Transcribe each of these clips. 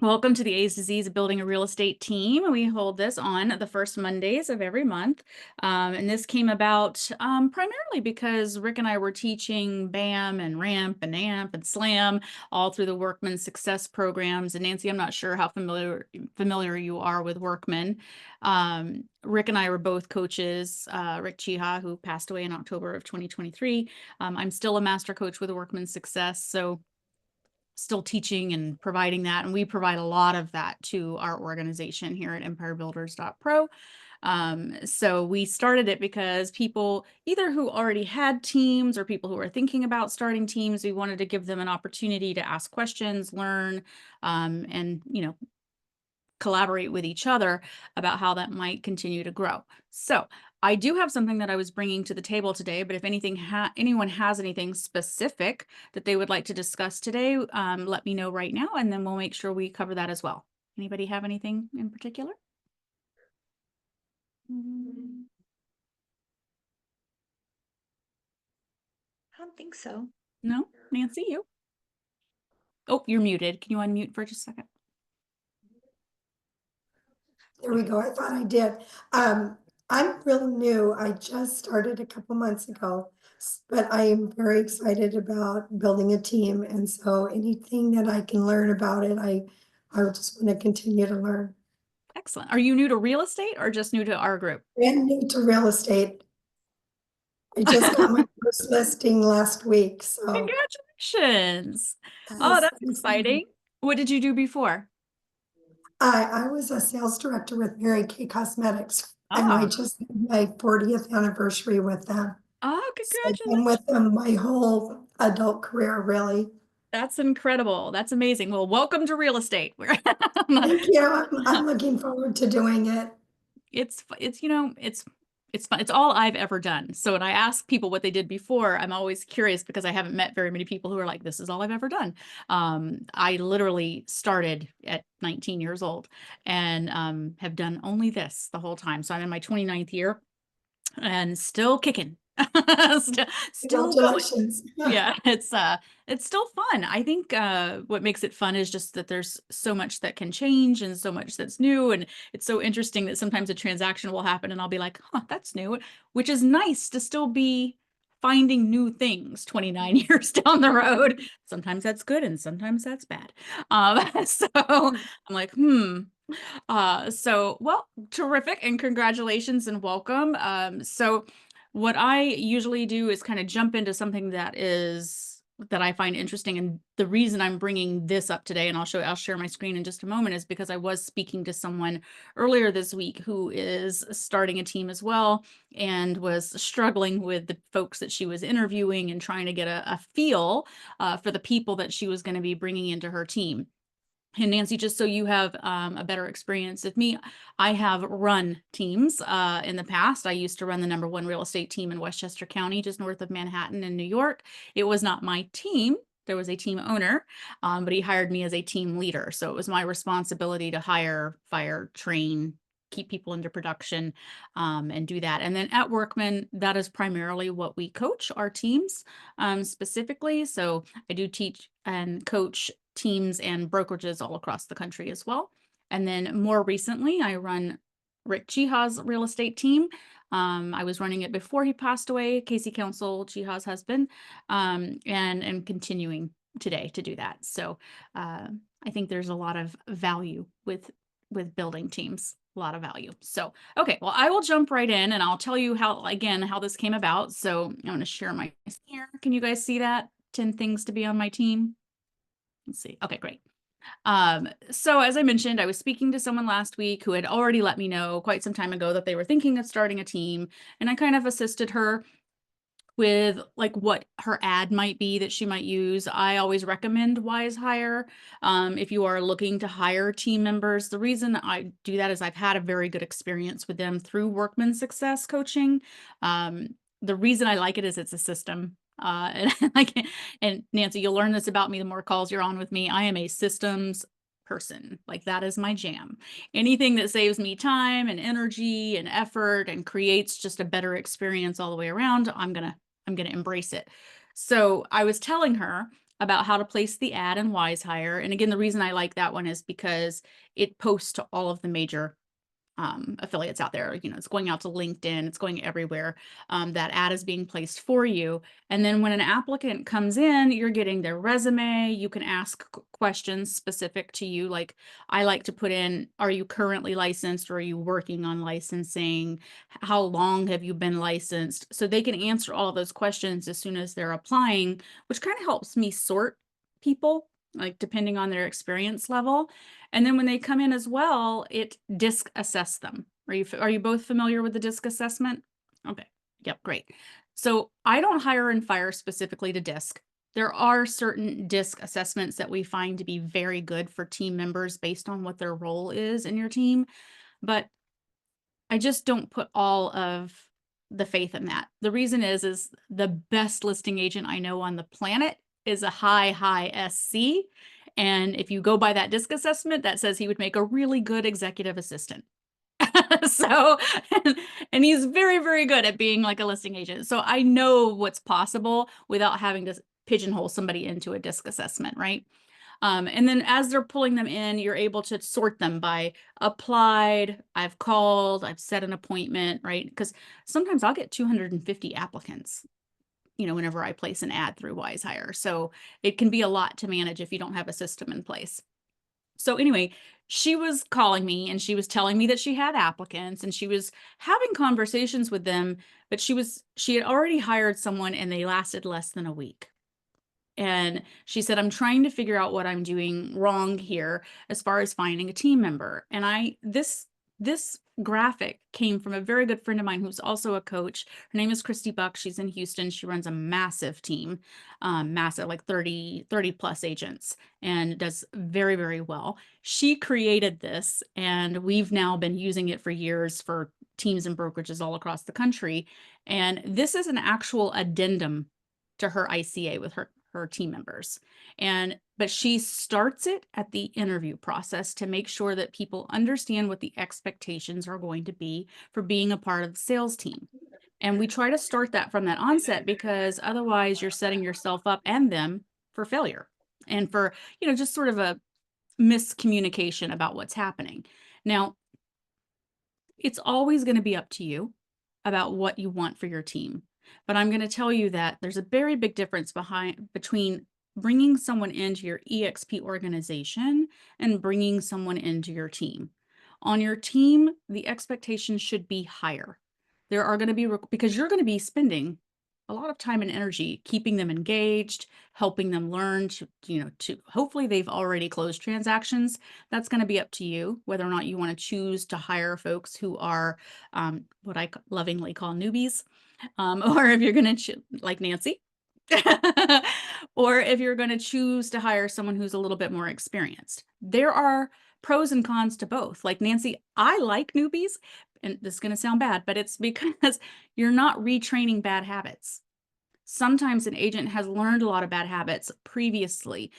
Welcome to the A's to Z's of Building a Real Estate Team. We hold this on the first Mondays of every month. And this came about primarily because Rick and I were teaching BAM and RAMP and AMP and SLAM all through the Workman Success programs. And Nancy, I'm not sure how familiar you are with Workman. Rick and I were both coaches. Rick Chiha, who passed away in October of 2023. I'm still a master coach with Workman Success. So still teaching and providing that. And we provide a lot of that to our organization here at empirebuilders.pro. So we started it because people either who already had teams or people who are thinking about starting teams, we wanted to give them an opportunity to ask questions, learn, and, collaborate with each other about how that might continue to grow. So I do have something that I was bringing to the table today, but if anyone has anything specific that they would like to discuss today, let me know right now, and then we'll make sure we cover that as well. Anybody have anything in particular? I don't think so. No? Nancy, you? Oh, you're muted. Can you unmute for just a second? There we go. I thought I did. I'm real new. I just started a couple months ago, but I am very excited about building a team. And so anything that I can learn about it, I would just want to continue to learn. Excellent. Are you new to real estate or just new to our group? Brand new to real estate. I just got my first listing last week. So Congratulations. Oh, that's exciting. What did you do before? I was a sales director with Mary Kay Cosmetics, and I Oh, just had my 40th anniversary with them. oh, So I've been with congratulations. them my whole adult career, really. That's incredible. That's amazing. Well, welcome to real estate. Thank you. I'm looking forward to doing it. It's fun. It's all I've ever done. So when I ask people what they did before, I'm always curious because I haven't met very many people who are like, this is all I've ever done. I literally started at 19 years old and have done only this the whole time. So I'm in my 29th year and still kicking. Still going. Congratulations. Yeah, it's still fun. I think what makes it fun is just that there's so much that can change and so much that's new, and it's so interesting that sometimes a transaction will happen and I'll be like, huh, that's new, which is nice to still be finding new things 29 years down the road. Sometimes that's good and sometimes that's bad. So I'm like, well, terrific, and congratulations and welcome. So what I usually do is kind of jump into something that I find interesting. And the reason I'm bringing this up today, and I'll share my screen in just a moment, is because I was speaking to someone earlier this week who is starting a team as well and was struggling with the folks that she was interviewing and trying to get a feel for the people that she was going to be bringing into her team. And Nancy, just so you have a better experience with me, I have run teams in the past. I used to run the #1 real estate team in Westchester County, just north of Manhattan in New York. It was not my team. There was a team owner, but he hired me as a team leader. So it was my responsibility to hire, fire, train, keep people into production, and do that. And then at Workman, that is primarily what we coach our teams specifically. So I do teach and coach teams and brokerages all across the country as well. And then more recently, I run Rick Chiha's real estate team. I was running it before he passed away, Casey Council, Chiha's husband, and continuing today to do that. So I think there's a lot of value with building teams, a lot of value. So, okay, well, I will jump right in and I'll tell you how this came about. So I'm going to share my screen here. Can you guys see that? 10 things to be on my team. Let's see. Okay, great. So as I mentioned, I was speaking to someone last week who had already let me know quite some time ago that they were thinking of starting a team, and I kind of assisted her with like what her ad might be that she might use. I always recommend Wise Hire if you are looking to hire team members. The reason I do that is I've had a very good experience with them through Workman Success coaching. The reason I like it is it's a system. And Nancy, you'll learn this about me the more calls you're on with me. I am a systems person. Like, that is my jam. Anything that saves me time and energy and effort and creates just a better experience all the way around, I'm gonna embrace it. So I was telling her about how to place the ad in WiseHire. And again, the reason I like that one is because it posts to all of the major affiliates out there. You know, it's going out to LinkedIn, it's going everywhere. That ad is being placed for you. And then when an applicant comes in, you're getting their resume. You can ask questions specific to you. Like I like to put in, are you currently licensed or are you working on licensing? How long have you been licensed? So they can answer all of those questions as soon as they're applying, which kind of helps me sort people, like depending on their experience level. And then when they come in as well, it disc assess them. Are you both familiar with the disc assessment? Okay. Yep, great. So I don't hire and fire specifically to disc. There are certain disc assessments that we find to be very good for team members based on what their role is in your team, but I just don't put all of the faith in that. The reason is the best listing agent I know on the planet is a high SC. And if you go by that disc assessment, that says he would make a really good executive assistant. So, and he's very, very good at being like a listing agent. So I know what's possible without having to pigeonhole somebody into a disc assessment, right? And then as they're pulling them in, you're able to sort them by applied, I've called, I've set an appointment, right? Because sometimes I'll get 250 applicants, you know, whenever I place an ad through WiseHire. So it can be a lot to manage if you don't have a system in place. So anyway, she was calling me and she was telling me that she had applicants and she was having conversations with them, but she had already hired someone and they lasted less than a week. And she said, I'm trying to figure out what I'm doing wrong here as far as finding a team member. And this graphic came from a very good friend of mine who's also a coach. Her name is Christy Buck. She's in Houston. She runs a massive team, massive, like 30 plus agents, and does very, very well. She created this, and we've now been using it for years for teams and brokerages all across the country. And this is an actual addendum to her ICA with her team members. But she starts it at the interview process to make sure that people understand what the expectations are going to be for being a part of the sales team. And we try to start that from that onset because otherwise you're setting yourself up and them for failure and for, you know, just sort of a miscommunication about what's happening. Now, it's always going to be up to you about what you want for your team. But I'm going to tell you that there's a very big difference between bringing someone into your EXP organization and bringing someone into your team. On your team, the expectation should be higher. There are going to be, because you're going to be spending a lot of time and energy keeping them engaged, helping them learn to, you know, to hopefully they've already closed transactions. That's going to be up to you, whether or not you want to choose to hire folks who are what I lovingly call newbies, or if you're going to, like Nancy, or if you're going to choose to hire someone who's a little bit more experienced. There are pros and cons to both. Like Nancy, I like newbies, and this is going to sound bad, but it's because you're not retraining bad habits. Sometimes an agent has learned a lot of bad habits previously.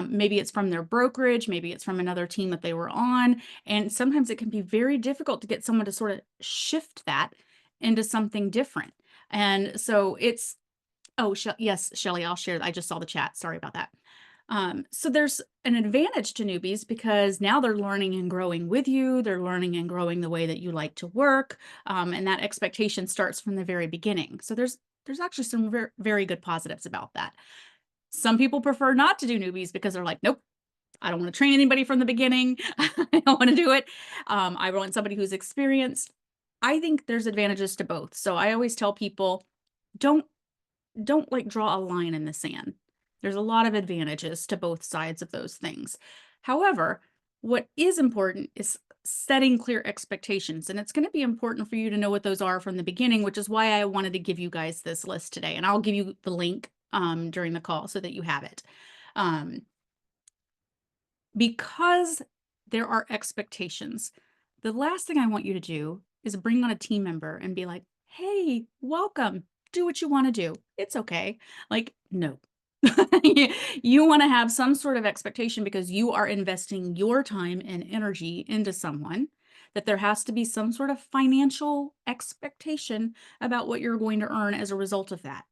Maybe it's from their brokerage, maybe it's from another team that they were on. And sometimes it can be very difficult to get someone to sort of shift that into something different. And so it's, oh, yes, Shelly, I'll share. I just saw the chat. Sorry about that. So there's an advantage to newbies because now they're learning and growing with you. They're learning and growing the way that you like to work. And that expectation starts from the very beginning. So there's actually some very, very good positives about that. Some people prefer not to do newbies because they're like, nope, I don't want to train anybody from the beginning. I don't want to do it. I want somebody who's experienced. I think there's advantages to both. So I always tell people, don't like draw a line in the sand. There's a lot of advantages to both sides of those things. However, what is important is setting clear expectations. And it's going to be important for you to know what those are from the beginning, which is why I wanted to give you guys this list today. And I'll give you the link during the call so that you have it. Because there are expectations, the last thing I want you to do is bring on a team member and be like, hey, welcome. Do what you want to do. It's okay. Like, no. You want to have some sort of expectation because you are investing your time and energy into someone, that there has to be some sort of financial expectation about what you're going to earn as a result of that.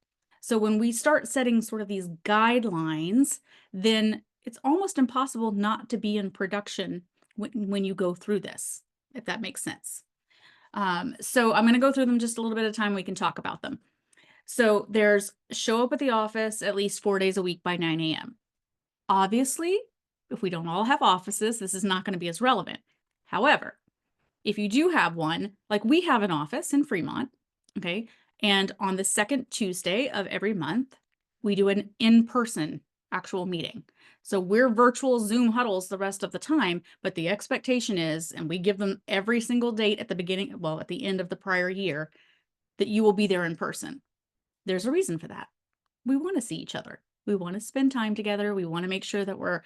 So when we start setting sort of these guidelines, then it's almost impossible not to be in production when you go through this, if that makes sense. So I'm going to go through them just a little bit of time. We can talk about them. So there's show up at the office at least 4 days a week by 9 a.m. Obviously, if we don't all have offices, this is not going to be as relevant. However, if you do have one, like we have an office in Fremont, okay, and on the second Tuesday of every month, we do an in-person actual meeting. So we're virtual Zoom huddles the rest of the time, but the expectation is, and we give them every single date at the beginning, well, at the end of the prior year, that you will be there in person. There's a reason for that. We want to see each other. We want to spend time together. We want to make sure that we're,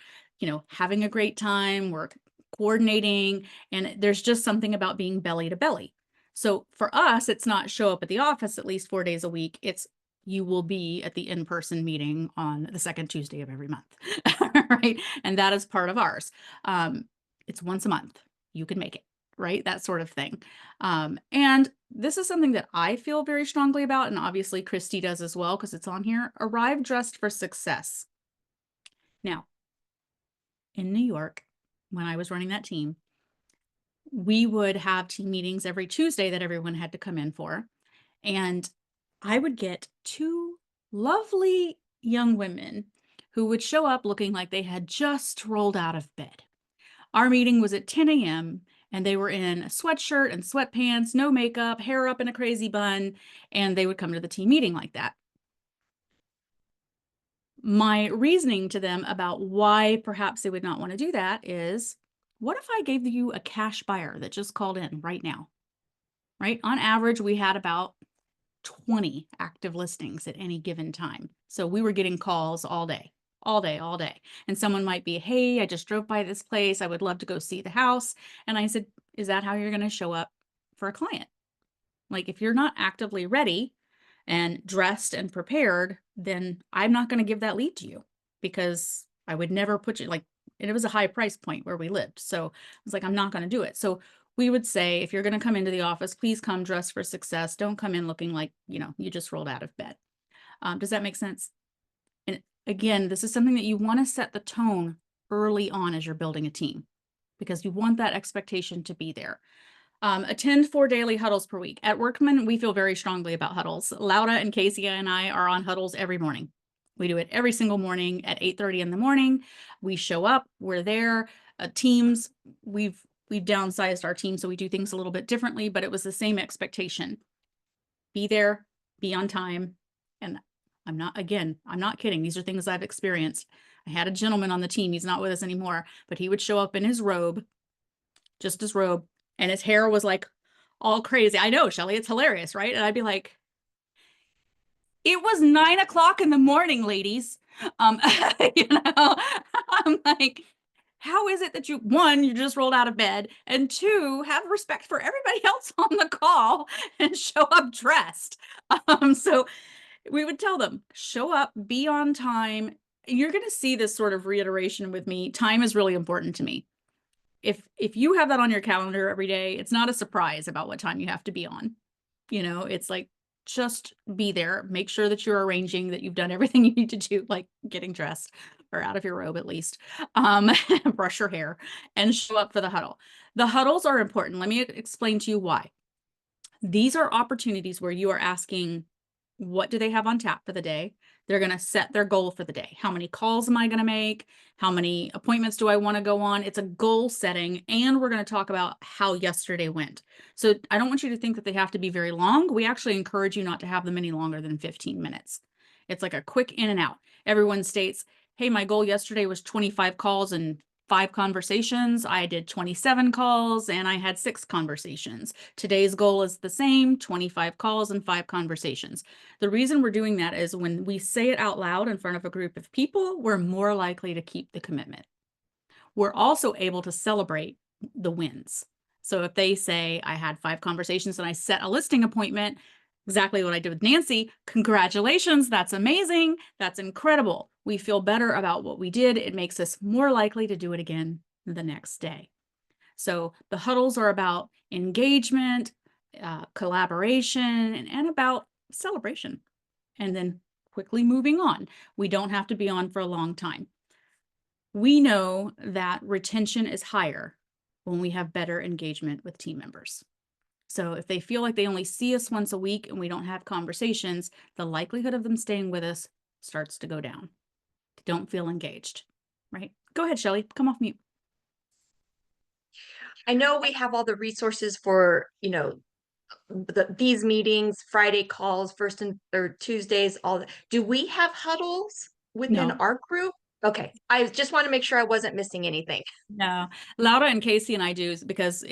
having a great time, we're coordinating, and there's just something about being belly to belly. So for us, it's not show up at the office at least 4 days a week. It's you will be at the in-person meeting on the second Tuesday of every month, right? And that is part of ours. It's once a month. You can make it, right? That sort of thing. And this is something that I feel very strongly about, and obviously Christy does as well, because it's on here. Arrive dressed for success. Now, in New York, when I was running that team, we would have team meetings every Tuesday that everyone had to come in for. And I would get two lovely young women who would show up looking like they had just rolled out of bed. Our meeting was at 10 a.m. and they were in a sweatshirt and sweatpants, no makeup, hair up in a crazy bun, and they would come to the team meeting like that. My reasoning to them about why perhaps they would not want to do that is, what if I gave you a cash buyer that just called in right now, right? On average, we had about 20 active listings at any given time. So we were getting calls all day, all day, all day. And someone might be, hey, I just drove by this place. I would love to go see the house. And I said, is that how you're going to show up for a client? Like, if you're not actively ready and dressed and prepared, then I'm not going to give that lead to you, because I would never put you like, and it was a high price point where we lived. So I was like, I'm not going to do it. So we would say, if you're going to come into the office, please come dressed for success. Don't come in looking like, you just rolled out of bed. Does that make sense? And again, this is something that you want to set the tone early on as you're building a team, because you want that expectation to be there. Attend 4 daily huddles per week. At Workman, we feel very strongly about huddles. Laura and Casey and I are on huddles every morning. We do it every single morning at 8:30 in the morning. We show up, we're there. Teams, we've downsized our team, so we do things a little bit differently, but it was the same expectation. Be there, be on time. And I'm not kidding. These are things I've experienced. I had a gentleman on the team, he's not with us anymore, but he would show up in his robe, just his robe, and his hair was like all crazy. I know, Shelly, it's hilarious, right? And I'd be like, it was 9 o'clock in the morning, ladies. Um, you know, I'm like, how is it that one, you just rolled out of bed, and two, have respect for everybody else on the call and show up dressed? So we would tell them, show up, be on time. You're going to see this sort of reiteration with me. Time is really important to me. If you have that on your calendar every day, it's not a surprise about what time you have to be on. It's like, just be there. Make sure that you're arranging, that you've done everything you need to do, like getting dressed or out of your robe at least, brush your hair, and show up for the huddle. The huddles are important. Let me explain to you why. These are opportunities where you are asking, what do they have on tap for the day? They're going to set their goal for the day. How many calls am I going to make? How many appointments do I want to go on? It's a goal setting. And we're going to talk about how yesterday went. So I don't want you to think that they have to be very long. We actually encourage you not to have them any longer than 15 minutes. It's like a quick in and out. Everyone states, hey, my goal yesterday was 25 calls and 5 conversations. I did 27 calls and I had 6 conversations. Today's goal is the same, 25 calls and 5 conversations. The reason we're doing that is when we say it out loud in front of a group of people, we're more likely to keep the commitment. We're also able to celebrate the wins. So if they say, I had 5 conversations and I set a listing appointment, exactly what I did with Nancy, congratulations, that's amazing, that's incredible. We feel better about what we did. It makes us more likely to do it again the next day. So the huddles are about engagement, collaboration, and about celebration. And then quickly moving on. We don't have to be on for a long time. We know that retention is higher when we have better engagement with team members. So if they feel like they only see us once a week and we don't have conversations, the likelihood of them staying with us starts to go down. They don't feel engaged, right? Go ahead, Shelly, come off mute. I know we have all the resources for, these meetings, Friday calls, first and third Tuesdays, all that. Do we have huddles within No, our group? Okay, I just want to make sure I wasn't missing anything. no. Laura and Casey and I do because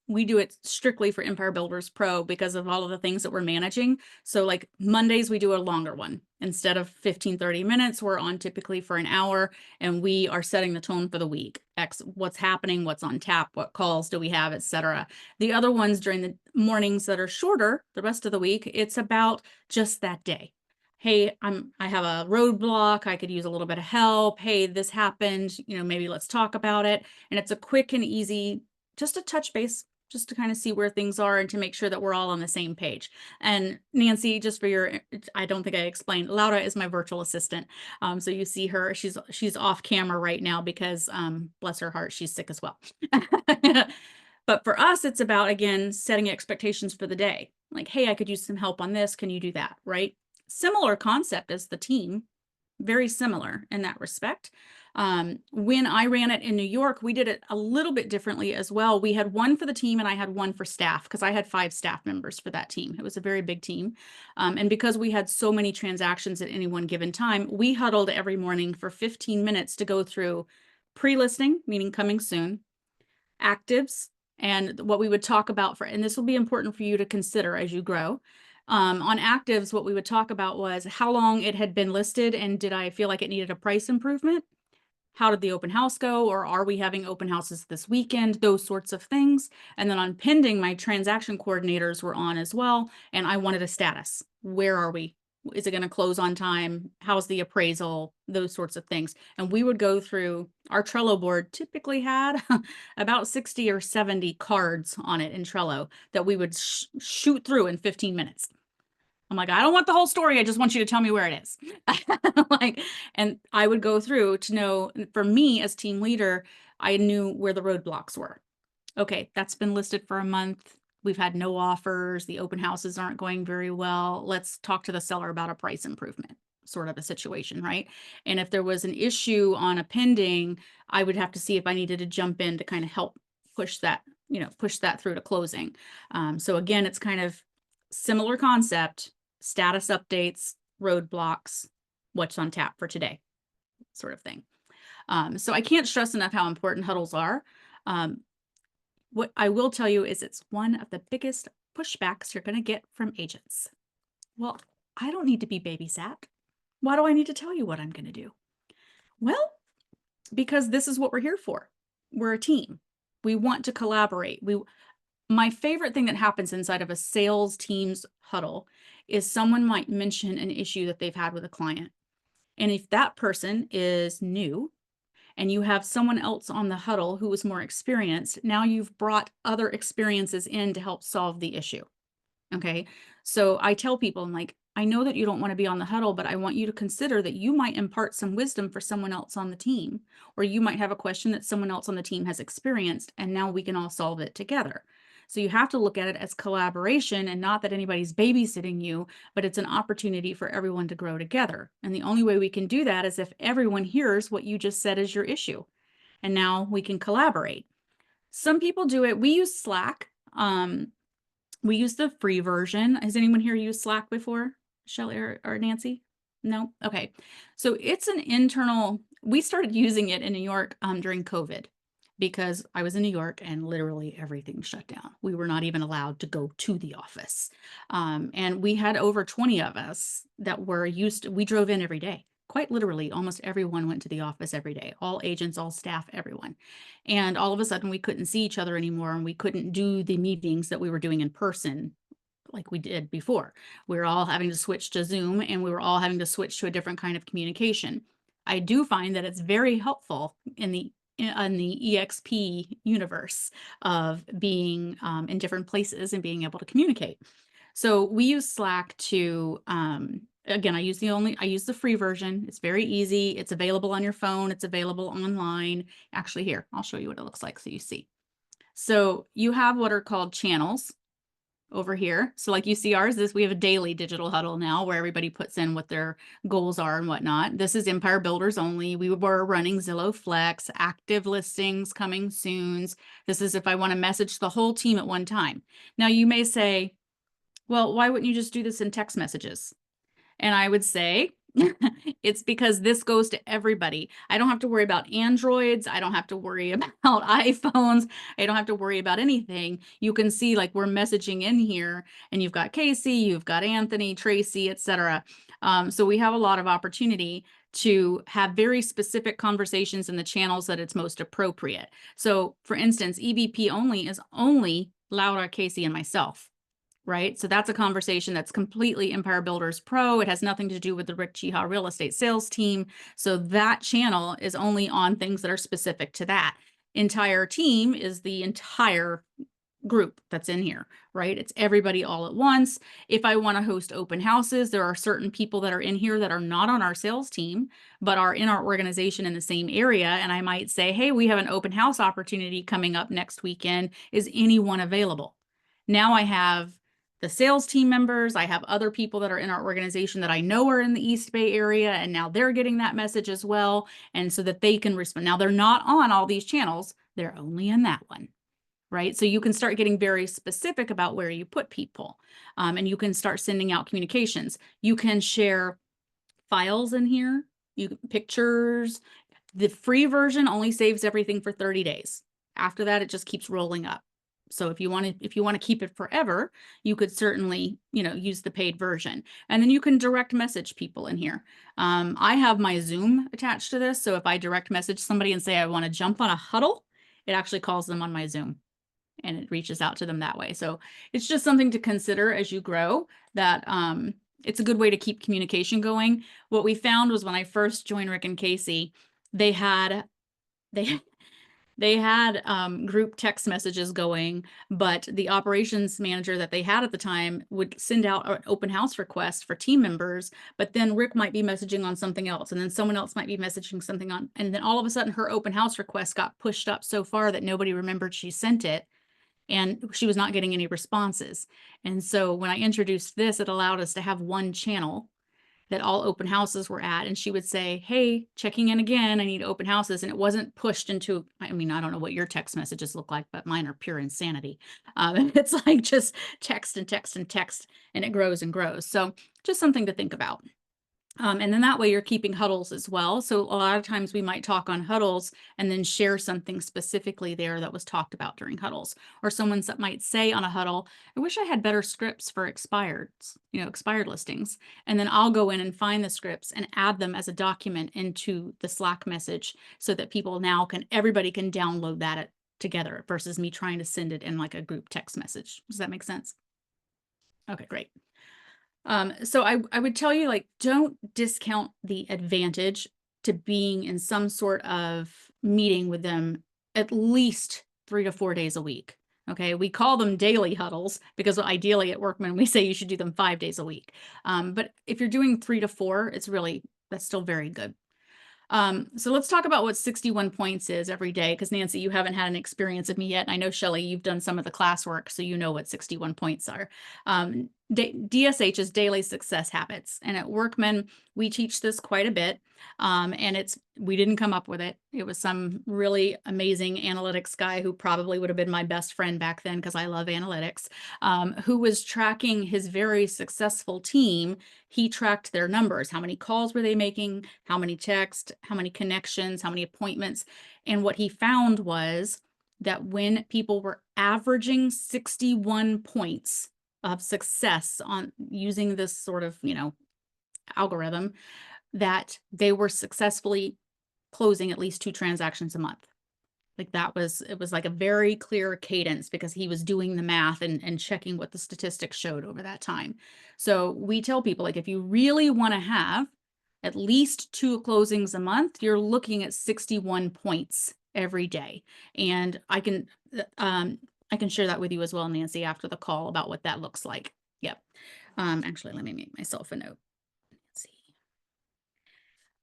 we do it strictly for Empire Builders Pro because of all of the things that we're managing. So like Mondays, we do a longer one. Instead of 15-30 minutes, we're on typically for an hour, and we are setting the tone for the week. What's happening, what's on tap, what calls do we have, etc. The other ones during the mornings that are shorter, the rest of the week, it's about just that day. Hey, I have a roadblock. I could use a little bit of help. Hey, this happened. Maybe let's talk about it. And it's a quick and easy, just a touch base, just to kind of see where things are and to make sure that we're all on the same page. And Nancy, just for your, I don't think I explained, Laura is my virtual assistant. So you see her, she's off camera right now because bless her heart, she's sick as well. But for us, it's about, again, setting expectations for the day. Like, hey, I could use some help on this. Can you do that? Right? Similar concept as the team, very similar in that respect. When I ran it in New York, we did it a little bit differently as well. We had one for the team and I had one for staff because I had 5 staff members for that team. It was a very big team. And because we had so many transactions at any one given time, we huddled every morning for 15 minutes to go through pre-listing, meaning coming soon, actives, and what we would talk about and this will be important for you to consider as you grow. On actives, what we would talk about was how long it had been listed and did I feel like it needed a price improvement? How did the open house go? Or are we having open houses this weekend? Those sorts of things. And then on pending, my transaction coordinators were on as well. And I wanted a status. Where are we? Is it going to close on time? How's the appraisal? Those sorts of things. And we would go through, our Trello board typically had about 60 or 70 cards on it in Trello that we would shoot through in 15 minutes. I'm like, I don't want the whole story. I just want you to tell me where it is. And I would go through to know, for me as team leader, I knew where the roadblocks were. Okay, that's been listed for a month. We've had no offers. The open houses aren't going very well. Let's talk to the seller about a price improvement, sort of a situation, right? And if there was an issue on a pending, I would have to see if I needed to jump in to kind of help push that, push that through to closing. So again, it's kind of similar concept, status updates, roadblocks, what's on tap for today, sort of thing. So I can't stress enough how important huddles are. What I will tell you is it's one of the biggest pushbacks you're going to get from agents. Well, I don't need to be babysat. Why do I need to tell you what I'm going to do? Well, because this is what we're here for. We're a team. We want to collaborate. My favorite thing that happens inside of a sales team's huddle is someone might mention an issue that they've had with a client. And if that person is new and you have someone else on the huddle who is more experienced, now you've brought other experiences in to help solve the issue. Okay. So I tell people, I'm like, I know that you don't want to be on the huddle, but I want you to consider that you might impart some wisdom for someone else on the team, or you might have a question that someone else on the team has experienced, and now we can all solve it together. So you have to look at it as collaboration and not that anybody's babysitting you, but it's an opportunity for everyone to grow together. And the only way we can do that is if everyone hears what you just said is your issue. And now we can collaborate. Some people do it. We use Slack. We use the free version. Has anyone here used Slack before? Shelly or Nancy? No? Okay. So it's an internal, we started using it in New York during COVID because I was in New York and literally everything shut down. We were not even allowed to go to the office. And we had over 20 of us that were we drove in every day. Quite literally, almost everyone went to the office every day, all agents, all staff, everyone. And all of a sudden we couldn't see each other anymore and we couldn't do the meetings that we were doing in person like we did before. We were all having to switch to Zoom and we were all having to switch to a different kind of communication. I do find that it's very helpful in the EXP universe of being in different places and being able to communicate. So we use Slack to again, I use the free version. It's very easy. It's available on your phone. It's available online. Actually, here, I'll show you what it looks like so you see. So you have what are called channels over here. So like you see ours, we have a daily digital huddle now where everybody puts in what their goals are and whatnot. This is Empire Builders only. We were running Zillow Flex, active listings coming soon. This is if I want to message the whole team at one time. Now you may say, well, why wouldn't you just do this in text messages? And I would say it's because this goes to everybody. I don't have to worry about Androids. I don't have to worry about iPhones. I don't have to worry about anything. You can see like we're messaging in here and you've got Casey, you've got Anthony, Tracy, etc. So we have a lot of opportunity to have very specific conversations in the channels that it's most appropriate. So for instance, EVP only is only Laura, Casey, and myself. Right? So that's a conversation that's completely Empire Builders Pro. It has nothing to do with the Rick Chiha real estate sales team. So that channel is only on things that are specific to that. Entire team is the entire group that's in here, right? It's everybody all at once. If I want to host open houses, there are certain people that are in here that are not on our sales team, but are in our organization in the same area. And I might say, hey, we have an open house opportunity coming up next weekend. Is anyone available? Now I have the sales team members. I have other people that are in our organization that I know are in the East Bay area, and now they're getting that message as well. And so that they can respond. Now they're not on all these channels. They're only in that one, right? So you can start getting very specific about where you put people, and you can start sending out communications. You can share files in here, pictures. The free version only saves everything for 30 days. After that, it just keeps rolling up. So if you want to keep it forever, you could certainly, use the paid version. And then you can direct message people in here. I have my Zoom attached to this. So if I direct message somebody and say, I want to jump on a huddle, it actually calls them on my Zoom and it reaches out to them that way. So it's just something to consider as you grow, that it's a good way to keep communication going. What we found was when I first joined Rick and Casey, they had group text messages going, but the operations manager that they had at the time would send out an open house request for team members, but then Rick might be messaging on something else, and then someone else might be messaging something on, and then all of a sudden her open house request got pushed up so far that nobody remembered she sent it, and she was not getting any responses. And so when I introduced this, it allowed us to have one channel that all open houses were at. And she would say, hey, checking in again, I need open houses. And it wasn't pushed into, I don't know what your text messages look like, but mine are pure insanity. It's like just text and text and text, and it grows and grows. So just something to think about. And then that way you're keeping huddles as well. So a lot of times we might talk on huddles and then share something specifically there that was talked about during huddles. Or someone might say on a huddle, I wish I had better scripts for expired listings. And then I'll go in and find the scripts and add them as a document into the Slack message so that everybody can download that together versus me trying to send it in like a group text message. Does that make sense? Okay, great. So I would tell you, like, don't discount the advantage to being in some sort of meeting with them at least 3 to 4 days a week. Okay, we call them daily huddles because ideally at Workman we say you should do them 5 days a week. But if you're doing 3 to 4, that's still very good. So let's talk about what 61 points is every day, because Nancy, you haven't had an experience of me yet. And I know Shelley, you've done some of the classwork, so you know what 61 points are. DSH is daily success habits. And at Workman, we teach this quite a bit. And we didn't come up with it. It was some really amazing analytics guy who probably would have been my best friend back then because I love analytics, who was tracking his very successful team. He tracked their numbers. How many calls were they making? How many texts? How many connections? How many appointments? And what he found was that when people were averaging 61 points of success on using this sort of, algorithm, that they were successfully closing at least 2 transactions a month. Like it was like a very clear cadence because he was doing the math and checking what the statistics showed over that time. So we tell people, like, if you really want to have at least 2 closings a month, you're looking at 61 points every day. And I can share that with you as well, Nancy, after the call about what that looks like. Yep. Actually, let me make myself a note.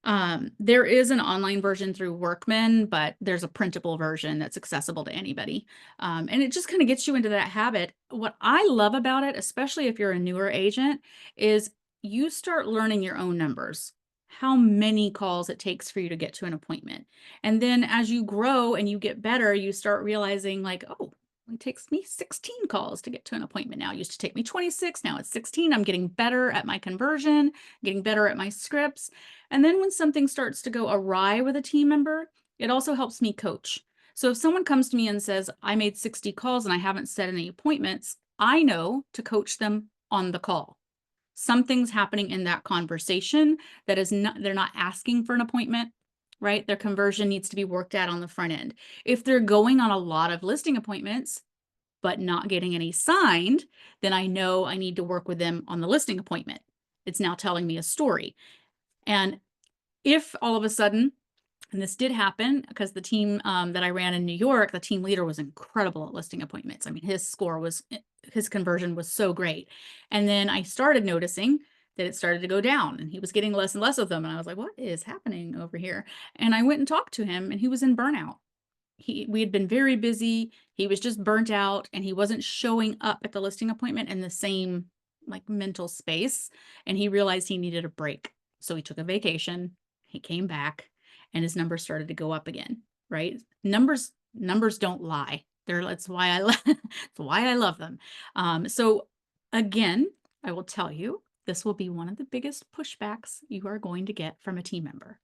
There is an online version through Workman, but there's a printable version that's accessible to anybody. And it just kind of gets you into that habit. What I love about it, especially if you're a newer agent, is you start learning your own numbers, how many calls it takes for you to get to an appointment. And then as you grow and you get better, you start realizing like, oh, it takes me 16 calls to get to an appointment now. It used to take me 26, now it's 16. I'm getting better at my conversion, getting better at my scripts. And then when something starts to go awry with a team member, it also helps me coach. So if someone comes to me and says, I made 60 calls and I haven't set any appointments, I know to coach them on the call. Something's happening in that conversation that is not, they're not asking for an appointment, right? Their conversion needs to be worked at on the front end. If they're going on a lot of listing appointments, but not getting any signed, then I know I need to work with them on the listing appointment. It's now telling me a story. And if all of a sudden, and this did happen because the team that I ran in New York, the team leader was incredible at listing appointments. I mean, his conversion was so great. And then I started noticing that it started to go down and he was getting less and less of them. And I was like, what is happening over here? And I went and talked to him and he was in burnout. We had been very busy. He was just burnt out and he wasn't showing up at the listing appointment in the same like mental space. And he realized he needed a break. So he took a vacation. He came back and his numbers started to go up again, right? Numbers don't lie. That's why that's why I love them. So again, I will tell you, this will be one of the biggest pushbacks you are going to get from a team member.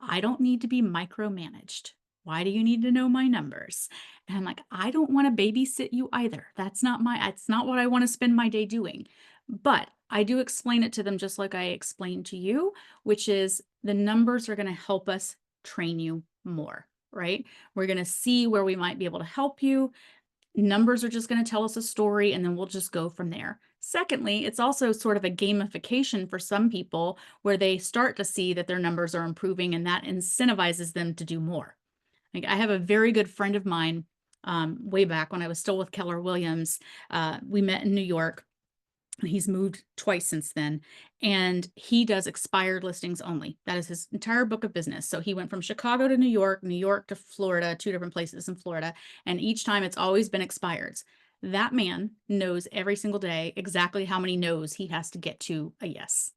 I don't need to be micromanaged. Why do you need to know my numbers? And I'm like, I don't want to babysit you either. That's not what I want to spend my day doing. But I do explain it to them just like I explained to you, which is the numbers are going to help us train you more, right? We're going to see where we might be able to help you. Numbers are just going to tell us a story and then we'll just go from there. Secondly, it's also sort of a gamification for some people where they start to see that their numbers are improving and that incentivizes them to do more. Like I have a very good friend of mine way back when I was still with Keller Williams. We met in New York. He's moved twice since then, and he does expired listings only. That is his entire book of business. So he went from Chicago to New York to Florida, 2 different places in Florida, and each time it's always been expireds. That man knows every single day exactly how many no's he has to get to a yes.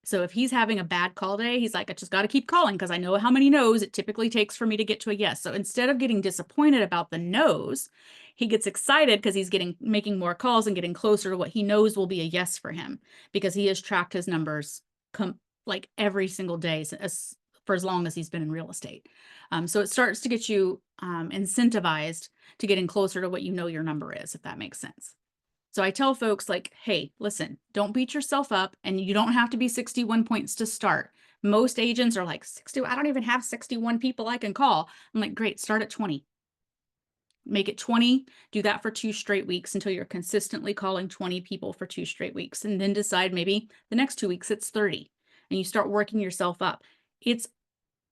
So if he's having a bad call day, he's like, I just got to keep calling because I know how many no's it typically takes for me to get to a yes. So instead of getting disappointed about the no's, he gets excited because he's making more calls and getting closer to what he knows will be a yes for him because he has tracked his numbers like every single day for as long as he's been in real estate. So it starts to get you incentivized to getting closer to what you know your number is, if that makes sense. So I tell folks like, hey, listen, don't beat yourself up and you don't have to be 61 points to start. Most agents are like 60, I don't even have 61 people I can call. I'm like, great, start at 20. Make it 20, do that for 2 straight weeks until you're consistently calling 20 people for 2 straight weeks. And then decide maybe the next 2 weeks it's 30 and you start working yourself up. It's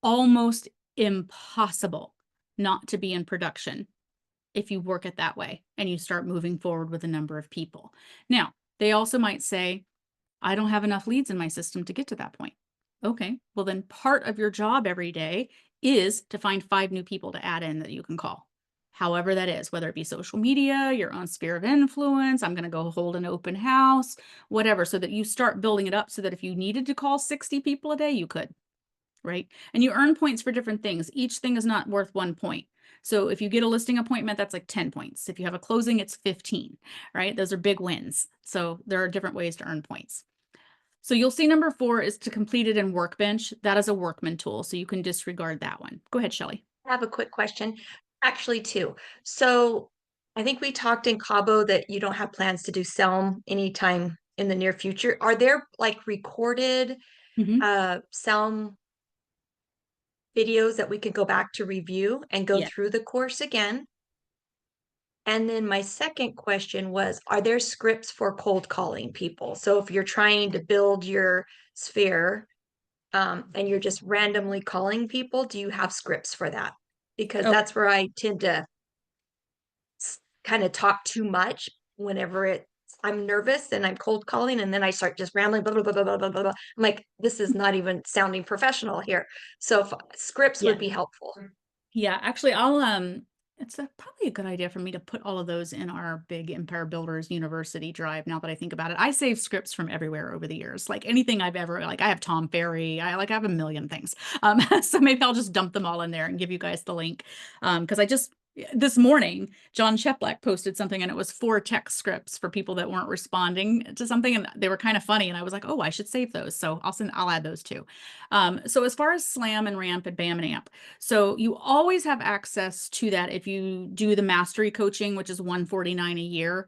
almost impossible not to be in production if you work it that way and you start moving forward with a number of people. Now, they also might say, I don't have enough leads in my system to get to that point. Okay, well then part of your job every day is to find 5 new people to add in that you can call. However that is, whether it be social media, your own sphere of influence, I'm going to go hold an open house, whatever, so that you start building it up so that if you needed to call 60 people a day, you could, right? And you earn points for different things. Each thing is not worth 1 point. So if you get a listing appointment, that's like 10 points. If you have a closing, it's 15, right? Those are big wins. So there are different ways to earn points. So you'll see number 4 is to complete it in Workbench. That is a Workman tool, so you can disregard that one. Go ahead, Shelley. I have a quick question, actually, too. So I think we talked in Cabo that you don't have plans to do Selm anytime in the near future. Are there like recorded Selm videos that we could go back to review and go Yeah. through the course again? And then my second question was, are there scripts for cold calling people? So if you're trying to build your sphere, and you're just randomly calling people, do you have scripts for that? Because Okay. that's where I tend to kind of talk too much whenever I'm nervous and I'm cold calling and then I start just rambling, blah, blah, blah, blah, blah, blah, blah, blah. I'm like, this is not even sounding professional here. So scripts Yeah. would be helpful. Yeah, actually, I'll it's probably a good idea for me to put all of those in our big Empire Builders University drive. Now that I think about it, I save scripts from everywhere over the years. Like anything I've ever like, I have Tom Ferry. I have a million things. So maybe I'll just dump them all in there and give you guys the link. Because I just this morning, John Cheplack posted something and it was 4 text scripts for people that weren't responding to something, and they were kind of funny. And I was like, oh, I should save those. So I'll add those too. So as far as Slam and Ramp and BAM and AMP. So you always have access to that if you do the mastery coaching, which is $149 a year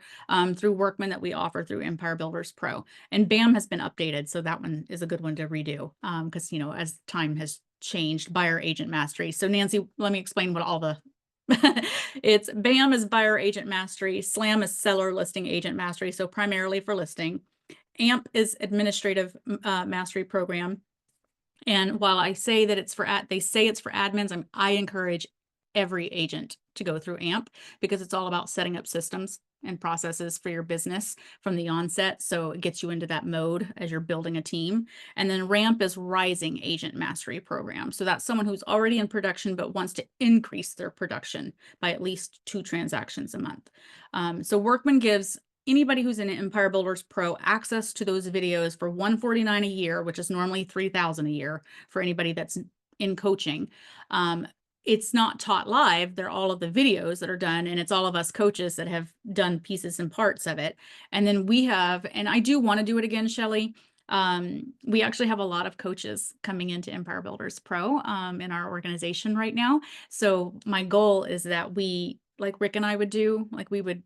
through Workman that we offer through Empire Builders Pro. And BAM has been updated, so that one is a good one to redo because, you know, as time has changed, buyer agent mastery. So Nancy, let me explain what all the it's BAM is buyer agent mastery, SLAM is seller listing agent mastery, so primarily for listing. AMP is administrative mastery program. And while I say that it's for they say it's for admins, I encourage every agent to go through AMP because it's all about setting up systems and processes for your business from the onset. So it gets you into that mode as you're building a team. And then RAMP is Rising Agent Mastery Program. So that's someone who's already in production but wants to increase their production by at least 2 transactions a month. So Workman gives anybody who's in Empire Builders Pro access to those videos for $149 a year, which is normally $3,000 a year for anybody that's in coaching. It's not taught live. They're all of the videos that are done, and it's all of us coaches that have done pieces and parts of it. And then we have, and I do want to do it again, Shelly. We actually have a lot of coaches coming into Empire Builders Pro in our organization right now. So my goal is that we, like Rick and I would do, like we would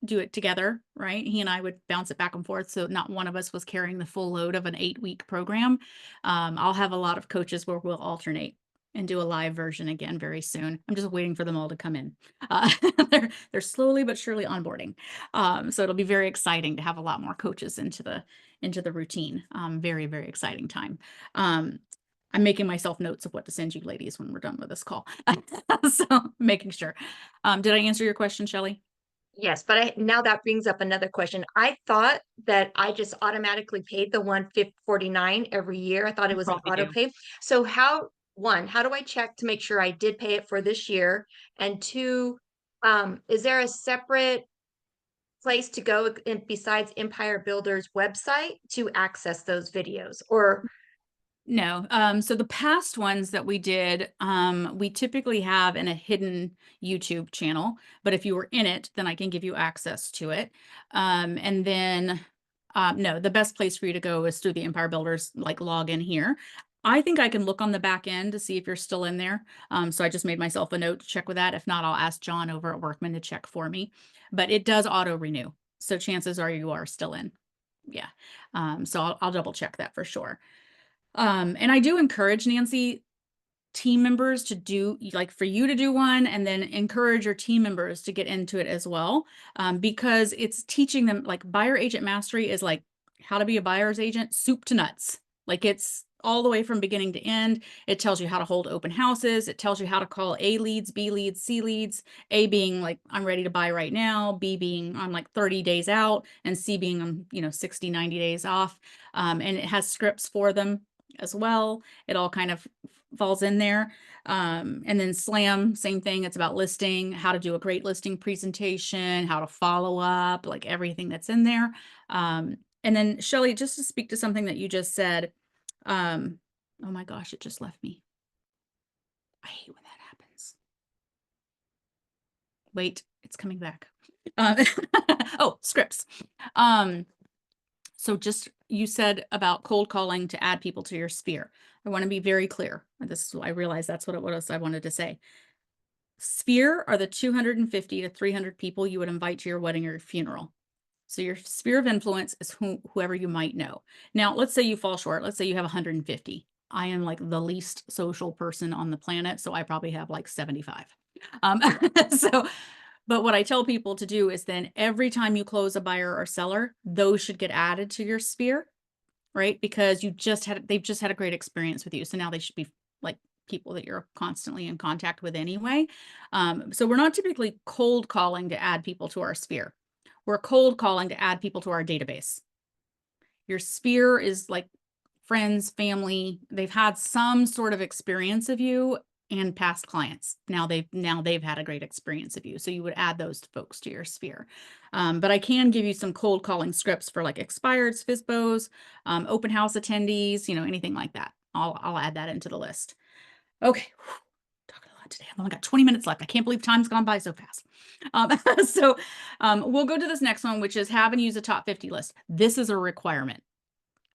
do it together, right? He and I would bounce it back and forth. So not one of us was carrying the full load of an 8-week program. I'll have a lot of coaches where we'll alternate and do a live version again very soon. I'm just waiting for them all to come in. They're slowly but surely onboarding. So it'll be very exciting to have a lot more coaches into the routine. Very, very exciting time. I'm making myself notes of what to send you ladies when we're done with this call. So making sure. Did I answer your question, Shelly? Yes, but now that brings up another question. I thought that I just automatically paid the $149 every year. I thought it was an auto pay. So how do I check to make sure I did pay it for this year? And 2, is there a separate place to go besides Empire Builders website to access those videos? Or No. So the past ones that we did, we typically have in a hidden YouTube channel, but if you were in it, then I can give you access to it. And then, no, the best place for you to go is through the Empire Builders, like log in here. I think I can look on the back end to see if you're still in there. So I just made myself a note to check with that. If not, I'll ask John over at Workman to check for me, but it does auto renew. So chances are you are still in. Yeah. So I'll double check that for sure. And I do encourage Nancy team members to do, like for you to do one, and then encourage your team members to get into it as well. Because it's teaching them, like buyer agent mastery is like how to be a buyer's agent, soup to nuts. Like it's all the way from beginning to end. It tells you how to hold open houses. It tells you how to call A leads, B leads, C leads. A being like, I'm ready to buy right now. B being I'm like 30 days out, and C being I'm 60, 90 days off. And it has scripts for them as well. It all kind of falls in there. And then SLAM, same thing. It's about listing, how to do a great listing presentation, how to follow up, like everything that's in there. And then Shelly, just to speak to something that you just said, oh my gosh, it just left me. I hate when that happens. Wait, it's coming back. Oh, scripts. So just you said about cold calling to add people to your sphere. I want to be very clear. I realize that's what it was I wanted to say. Sphere are the 250 to 300 people you would invite to your wedding or your funeral. So your sphere of influence is whoever you might know. Now, let's say you fall short. Let's say you have 150. I am like the least social person on the planet, so I probably have like 75. But what I tell people to do is then every time you close a buyer or seller, those should get added to your sphere, right? Because they've just had a great experience with you. So now they should be like people that you're constantly in contact with anyway. So we're not typically cold calling to add people to our sphere. We're cold calling to add people to our database. Your sphere is like friends, family. They've had some sort of experience of you and past clients. Now they've had a great experience of you. So you would add those folks to your sphere. But I can give you some cold calling scripts for like expireds, FISBOs, open house attendees, anything like that. I'll add that into the list. Okay. Talking a lot today. I've only got 20 minutes left. I can't believe time's gone by so fast. We'll go to this next one, which is have and use a top 50 list. This is a requirement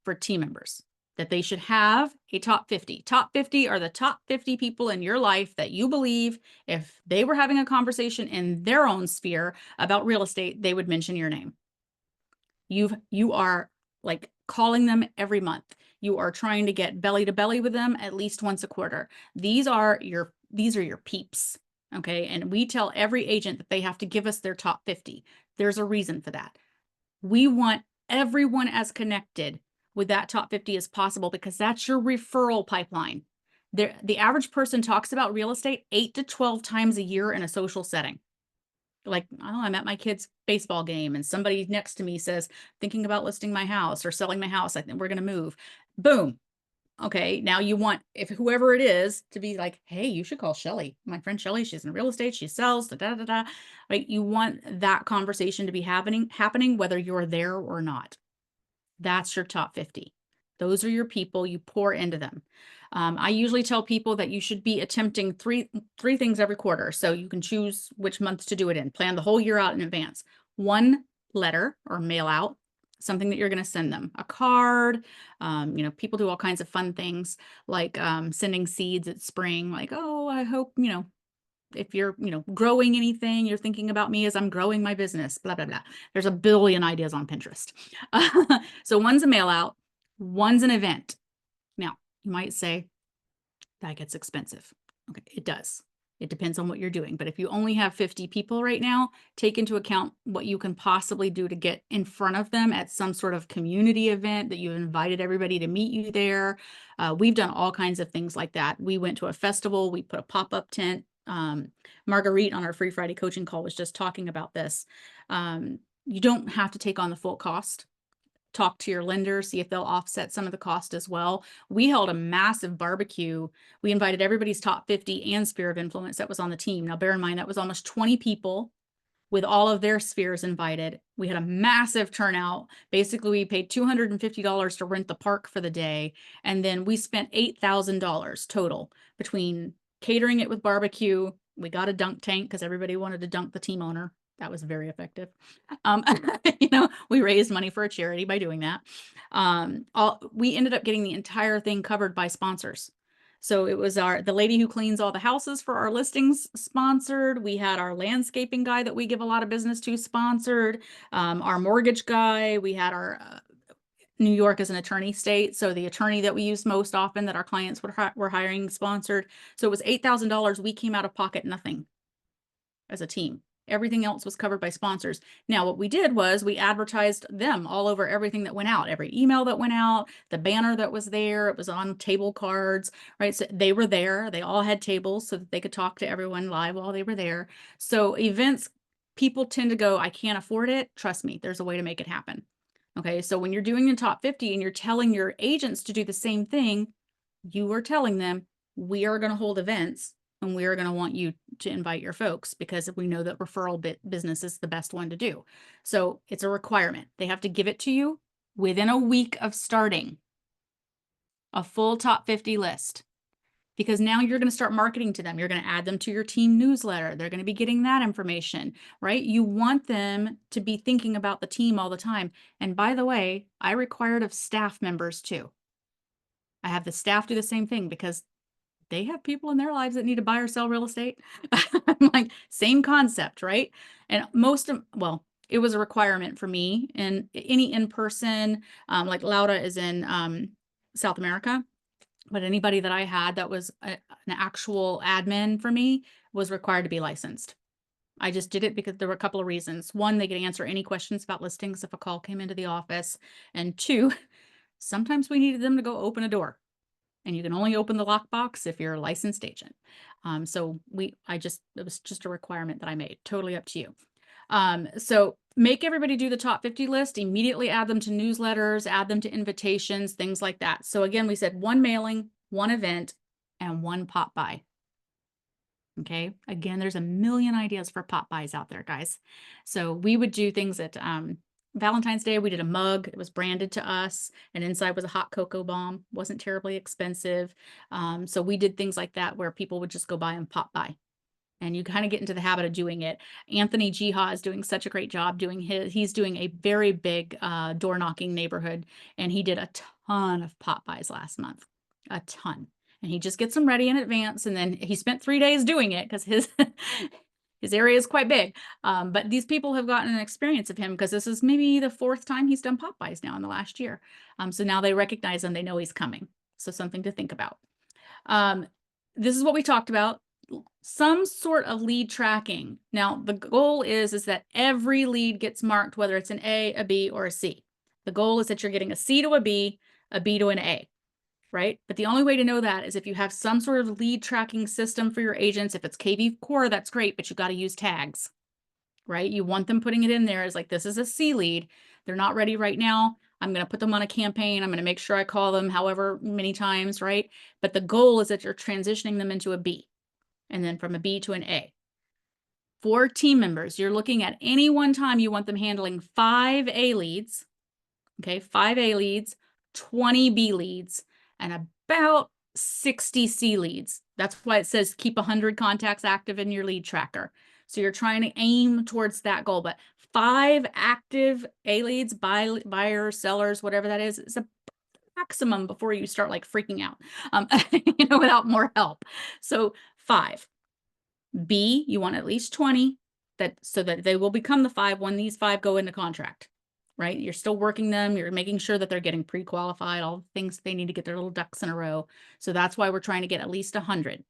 for team members that they should have a top 50. Top 50 are the top 50 people in your life that you believe if they were having a conversation in their own sphere about real estate, they would mention your name. You are like calling them every month. You are trying to get belly to belly with them at least once a quarter. These are your peeps. Okay. And we tell every agent that they have to give us their top 50. There's a reason for that. We want everyone as connected with that top 50 as possible because that's your referral pipeline. The average person talks about real estate 8 to 12 times a year in a social setting. Like, oh, I'm at my kid's baseball game and somebody next to me says, thinking about listing my house or selling my house. I think we're going to move. Boom. Okay. Now you want, if whoever it is, to be like, hey, you should call Shelly. My friend Shelly, she's in real estate. She sells, da, da, da, da. Right. You want that conversation to be happening, whether you're there or not. That's your top 50. Those are your people. You pour into them. I usually tell people that you should be attempting three things every quarter. So you can choose which month to do it in. Plan the whole year out in advance. One letter or mail out, something that you're going to send them. A card. People do all kinds of fun things like sending seeds at spring. Like, oh, I hope, if you're, growing anything, you're thinking about me as I'm growing my business, blah, blah, blah. There's a billion ideas on Pinterest. So one's a mail out, one's an event. Now, you might say that gets expensive. Okay, it does. It depends on what you're doing. But if you only have 50 people right now, take into account what you can possibly do to get in front of them at some sort of community event that you've invited everybody to meet you there. We've done all kinds of things like that. We went to a festival. We put a pop-up tent. Marguerite on our Free Friday coaching call was just talking about this. You don't have to take on the full cost. Talk to your lender, see if they'll offset some of the cost as well. We held a massive barbecue. We invited everybody's top 50 and sphere of influence that was on the team. Now, bear in mind, that was almost 20 people with all of their spheres invited. We had a massive turnout. Basically, we paid $250 to rent the park for the day. And then we spent $8,000 total between catering it with barbecue. We got a dunk tank because everybody wanted to dunk the team owner. That was very effective. We raised money for a charity by doing that. We ended up getting the entire thing covered by sponsors. So it was the lady who cleans all the houses for our listings sponsored. We had our landscaping guy that we give a lot of business to sponsored. Our mortgage guy. We had our New York as an attorney state. So the attorney that we used most often that our clients were hiring sponsored. So it was $8,000. We came out of pocket nothing as a team. Everything else was covered by sponsors. Now, what we did was we advertised them all over everything that went out, every email that went out, the banner that was there. It was on table cards, right? So they were there. They all had tables so that they could talk to everyone live while they were there. So events, people tend to go, I can't afford it. Trust me, there's a way to make it happen. Okay. So when you're doing the top 50 and you're telling your agents to do the same thing, you are telling them, we are going to hold events. And we are going to want you to invite your folks because we know that referral business is the best one to do. So it's a requirement. They have to give it to you within a week of starting a full top 50 list because now you're going to start marketing to them. You're going to add them to your team newsletter. They're going to be getting that information, right? You want them to be thinking about the team all the time. And by the way, I require it of staff members too. I have the staff do the same thing because they have people in their lives that need to buy or sell real estate. I'm like, same concept, right? And it was a requirement for me and any in-person, like Laura is in South America, but anybody that I had that was an actual admin for me was required to be licensed. I just did it because there were a couple of reasons. One, they could answer any questions about listings if a call came into the office. And two, sometimes we needed them to go open a door. And you can only open the lockbox if you're a licensed agent. It was just a requirement that I made. Totally up to you. So make everybody do the top 50 list, immediately add them to newsletters, add them to invitations, things like that. So again, we said 1 mailing, 1 event, and 1 pop by. Okay. Again, there's a million ideas for pop buys out there, guys. So we would do things at Valentine's Day. We did a mug. It was branded to us, and inside was a hot cocoa bomb. Wasn't terribly expensive. So we did things like that where people would just go buy and pop by. And you kind of get into the habit of doing it. Anthony Jiha is doing such a great job doing he's doing a very big door knocking neighborhood, and he did a ton of pop buys last month, a ton. And he just gets them ready in advance, and then he spent 3 days doing it because his his area is quite big. But these people have gotten an experience of him because this is maybe the 4th time he's done pop buys now in the last year. So now they recognize him, they know he's coming. So something to think about. This is what we talked about. Some sort of lead tracking. Now, the goal is that every lead gets marked, whether it's an A, a B, or a C. The goal is that you're getting a C to a B to an A, right? But the only way to know that is if you have some sort of lead tracking system for your agents. If it's KV Core, that's great, but you got to use tags, right? You want them putting it in there as like, this is a C lead. They're not ready right now. I'm going to put them on a campaign. I'm going to make sure I call them however many times, right? But the goal is that you're transitioning them into a B, and then from a B to an A. For team members, you're looking at any one time you want them handling 5 A leads, okay, 5 A leads, 20 B leads, and about 60 C leads. That's why it says keep 100 contacts active in your lead tracker. So you're trying to aim towards that goal, but 5 active A leads, buyers, sellers, whatever that is a maximum before you start like freaking out, without more help. So 5. B, you want at least 20 so that they will become the 5 when these 5 go into contract, right? You're still working them. You're making sure that they're getting pre-qualified, all the things they need to get their little ducks in a row. So that's why we're trying to get at least 100.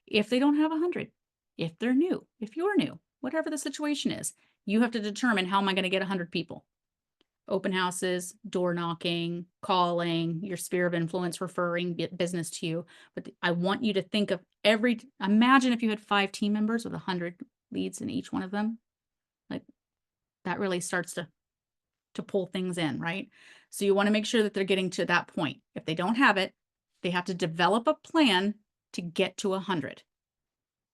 If they don't have 100, if they're new, if you're new, whatever the situation is, you have to determine, how am I going to get 100 people? Open houses, door knocking, calling, your sphere of influence, referring business to you. But I want you to think of imagine if you had 5 team members with 100 leads in each one of them. Like, that really starts to pull things in, right? So you want to make sure that they're getting to that point. If they don't have it, they have to develop a plan to get to 100.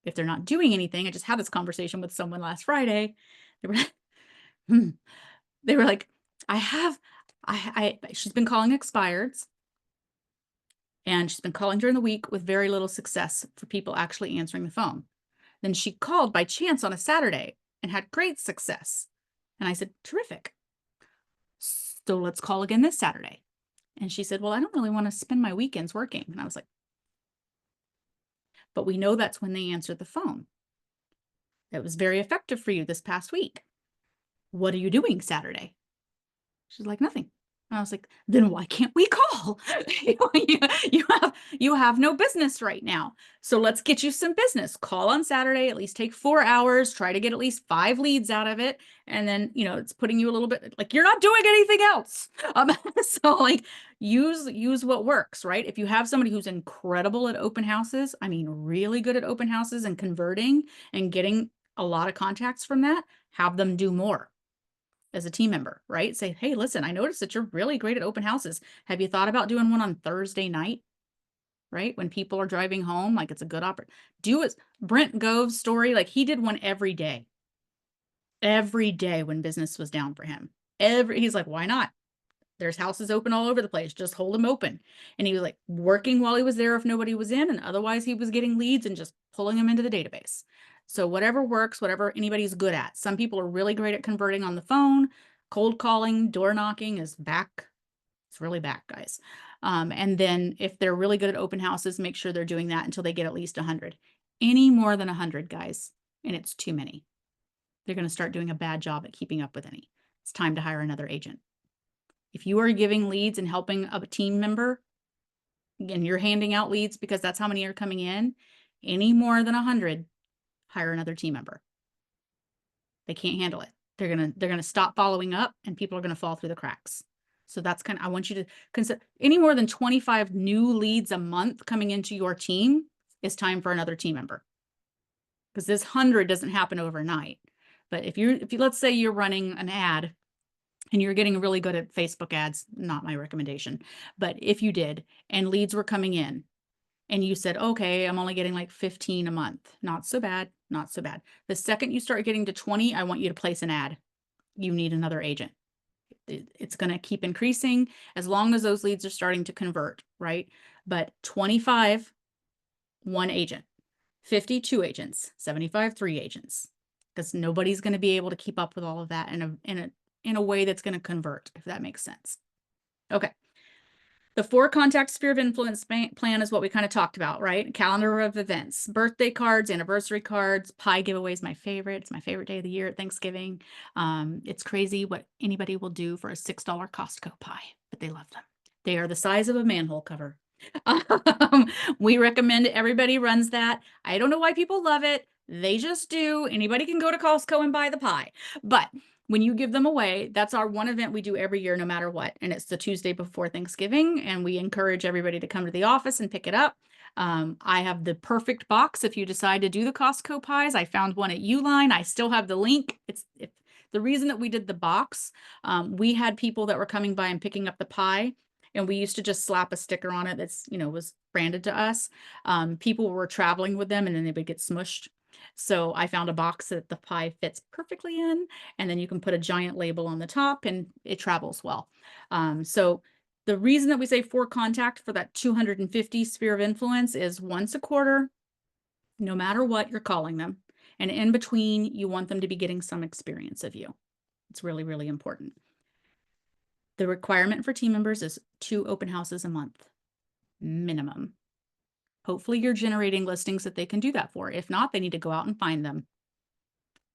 If they're not doing anything, I just had this conversation with someone last Friday. They were like, she's been calling expireds, and she's been calling during the week with very little success for people actually answering the phone. Then she called by chance on a Saturday and had great success. And I said, terrific. So let's call again this Saturday. And she said, well, I don't really want to spend my weekends working. And I was like, but we know that's when they answered the phone. It was very effective for you this past week. What are you doing Saturday? She's like, nothing. And I was like, then why can't we call? you have no business right now. So let's get you some business. Call on Saturday, at least take 4 hours, try to get at least 5 leads out of it. And then, it's putting you a little bit like you're not doing anything else. So like use what works, right? If you have somebody who's incredible at open houses, I mean, really good at open houses and converting and getting a lot of contacts from that, have them do more as a team member, right? Say, hey, listen, I noticed that you're really great at open houses. Have you thought about doing one on Thursday night, right? When people are driving home, like it's a good opportunity. Do it. Brent Gove's story, like he did one every day when business was down for him. He's like, why not? There's houses open all over the place. Just hold them open. And he was like working while he was there if nobody was in, and otherwise he was getting leads and just pulling them into the database. So whatever works, whatever anybody's good at. Some people are really great at converting on the phone. Cold calling, door knocking is back. It's really back, guys. And then if they're really good at open houses, make sure they're doing that until they get at least 100. Any more than 100, guys, and it's too many. They're going to start doing a bad job at keeping up with any. It's time to hire another agent. If you are giving leads and helping a team member, and you're handing out leads because that's how many are coming in, any more than 100, hire another team member. They can't handle it. They're gonna stop following up, and people are gonna fall through the cracks. So that's I want you to consider any more than 25 new leads a month coming into your team is time for another team member. Because this 100 doesn't happen overnight. But if you let's say you're running an ad and you're getting really good at Facebook ads, not my recommendation, but if you did, and leads were coming in, and you said, okay, I'm only getting like 15 a month. Not so bad, not so bad. The second you start getting to 20, I want you to place an ad. You need another agent. It's going to keep increasing as long as those leads are starting to convert, right? But 25, one agent, 50, two agents, 75, three agents, because nobody's going to be able to keep up with all of that in a way that's going to convert, if that makes sense. Okay. The 4 contact sphere of influence plan is what we kind of talked about, right? Calendar of events, birthday cards, anniversary cards, pie giveaways, my favorite. It's my favorite day of the year at Thanksgiving. It's crazy what anybody will do for a $6 Costco pie, but they love them. They are the size of a manhole cover. We recommend everybody runs that. I don't know why people love it. They just do. Anybody can go to Costco and buy the pie, but when you give them away, that's our one event we do every year, no matter what. And it's the Tuesday before Thanksgiving. And we encourage everybody to come to the office and pick it up. I have the perfect box if you decide to do the Costco pies. I found one at Uline. I still have the link. The reason that we did the box, we had people that were coming by and picking up the pie. And we used to just slap a sticker on it that's, was branded to us. People were traveling with them and then they would get smushed. So I found a box that the pie fits perfectly in, and then you can put a giant label on the top and it travels well. So the reason that we say 4 contact for that 250 sphere of influence is once a quarter, no matter what you're calling them. And in between, you want them to be getting some experience of you. It's really, really important. The requirement for team members is 2 open houses a month, minimum. Hopefully you're generating listings that they can do that for. If not, they need to go out and find them.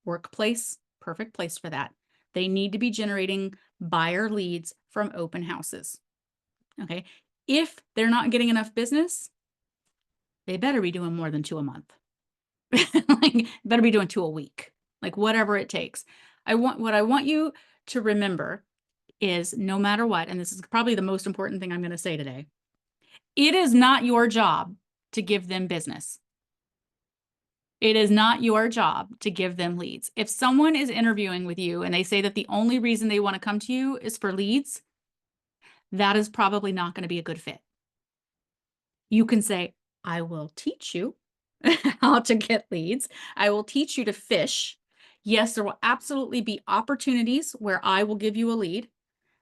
Workplace, perfect place for that. They need to be generating buyer leads from open houses. Okay. If they're not getting enough business, they better be doing more than 2 a month. Like, better be doing 2 a week, like whatever it takes. What I want you to remember is no matter what, and this is probably the most important thing I'm going to say today, it is not your job to give them business. It is not your job to give them leads. If someone is interviewing with you and they say that the only reason they want to come to you is for leads, that is probably not going to be a good fit. You can say, I will teach you how to get leads. I will teach you to fish. Yes, there will absolutely be opportunities where I will give you a lead,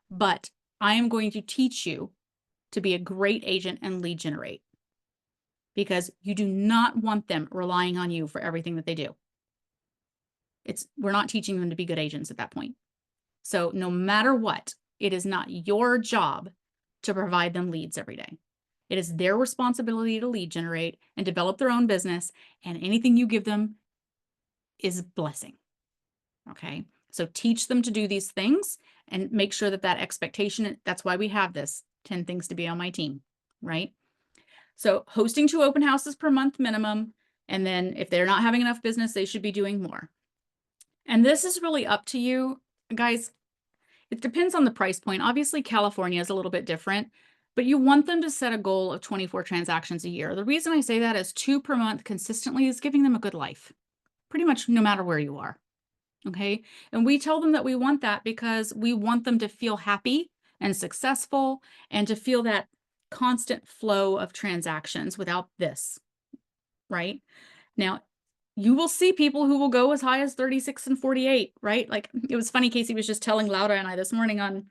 but I am going to teach you to be a great agent and lead generate, because you do not want them relying on you for everything that they do. We're not teaching them to be good agents at that point. So no matter what, it is not your job to provide them leads every day. It is their responsibility to lead generate and develop their own business, and anything you give them is a blessing. Okay. So teach them to do these things and make sure that expectation, that's why we have this 10 things to be on my team, right? So hosting 2 open houses per month minimum. And then if they're not having enough business, they should be doing more. And this is really up to you, guys. It depends on the price point. Obviously, California is a little bit different, but you want them to set a goal of 24 transactions a year. The reason I say that is 2 per month consistently is giving them a good life, pretty much no matter where you are. Okay. And we tell them that we want that because we want them to feel happy and successful and to feel that constant flow of transactions without this, right? Now, you will see people who will go as high as 36 and 48, right? Like, it was funny, Casey was just telling Laura and I this morning on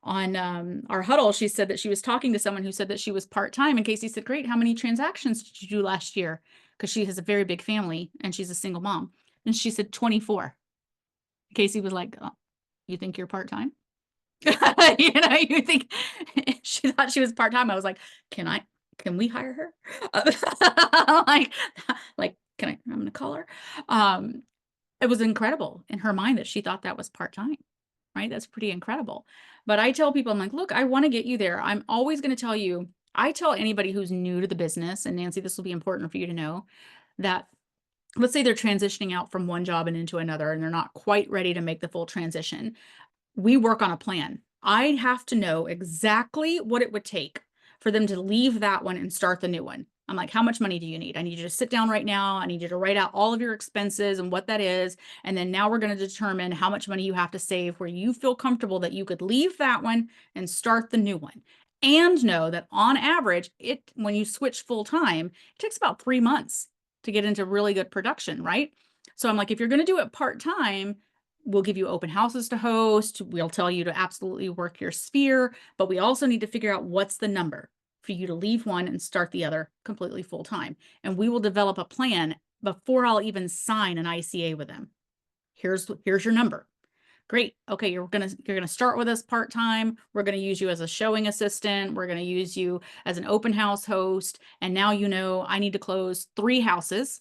our huddle. She said that she was talking to someone who said that she was part-time, and Casey said, great, how many transactions did you do last year? Because she has a very big family and she's a single mom. And she said 24. Casey was like, oh, you think you're part-time? You think she thought she was part-time. I was like, can we hire her? Like, I'm gonna call her. It was incredible in her mind that she thought that was part-time, right? That's pretty incredible. But I tell people, I'm like, look, I want to get you there. I'm always going to tell you, I tell anybody who's new to the business, and Nancy, this will be important for you to know, that let's say they're transitioning out from one job and into another, and they're not quite ready to make the full transition. We work on a plan. I have to know exactly what it would take for them to leave that one and start the new one. I'm like, how much money do you need? I need you to sit down right now. I need you to write out all of your expenses and what that is. And then now we're going to determine how much money you have to save where you feel comfortable that you could leave that one and start the new one. And know that on average, when you switch full time, it takes about 3 months to get into really good production, right? So I'm like, if you're going to do it part-time, we'll give you open houses to host. We'll tell you to absolutely work your sphere, but we also need to figure out what's the number for you to leave one and start the other completely full time. And we will develop a plan before I'll even sign an ICA with them. Here's your number. Great. Okay, you're gonna start with us part-time. We're gonna use you as a showing assistant. We're gonna use you as an open house host. And now you know I need to close 3 houses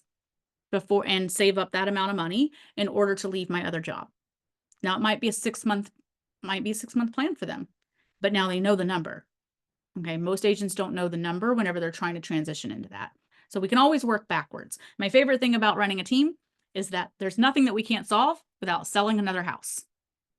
before and save up that amount of money in order to leave my other job. Now it might be a 6-month plan for them, but now they know the number. Okay, most agents don't know the number whenever they're trying to transition into that. So we can always work backwards. My favorite thing about running a team is that there's nothing that we can't solve without selling another house.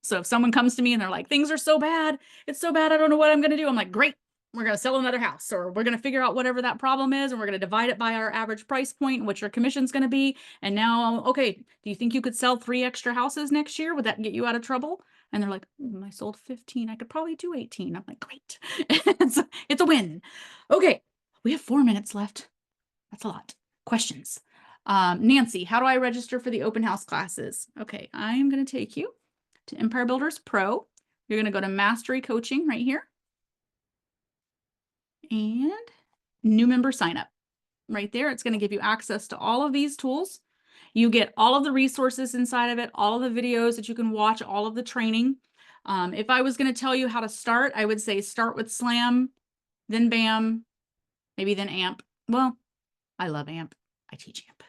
So if someone comes to me and they're like, things are so bad, it's so bad, I don't know what I'm going to do. I'm like, great, we're going to sell another house, or we're going to figure out whatever that problem is, and we're going to divide it by our average price point and what your commission's going to be. And now, okay, do you think you could sell 3 extra houses next year? Would that get you out of trouble? And they're like, I sold 15. I could probably do 18. I'm like, great. It's a win. Okay, we have 4 minutes left. That's a lot. Questions. Nancy, how do I register for the open house classes? Okay, I'm going to take you to Empire Builders Pro. You're going to go to Mastery Coaching right here. And new member sign up right there. It's going to give you access to all of these tools. You get all of the resources inside of it, all of the videos that you can watch, all of the training. If I was going to tell you how to start, I would say start with Slam, then BAM, maybe then AMP. Well, I love AMP. I teach AMP.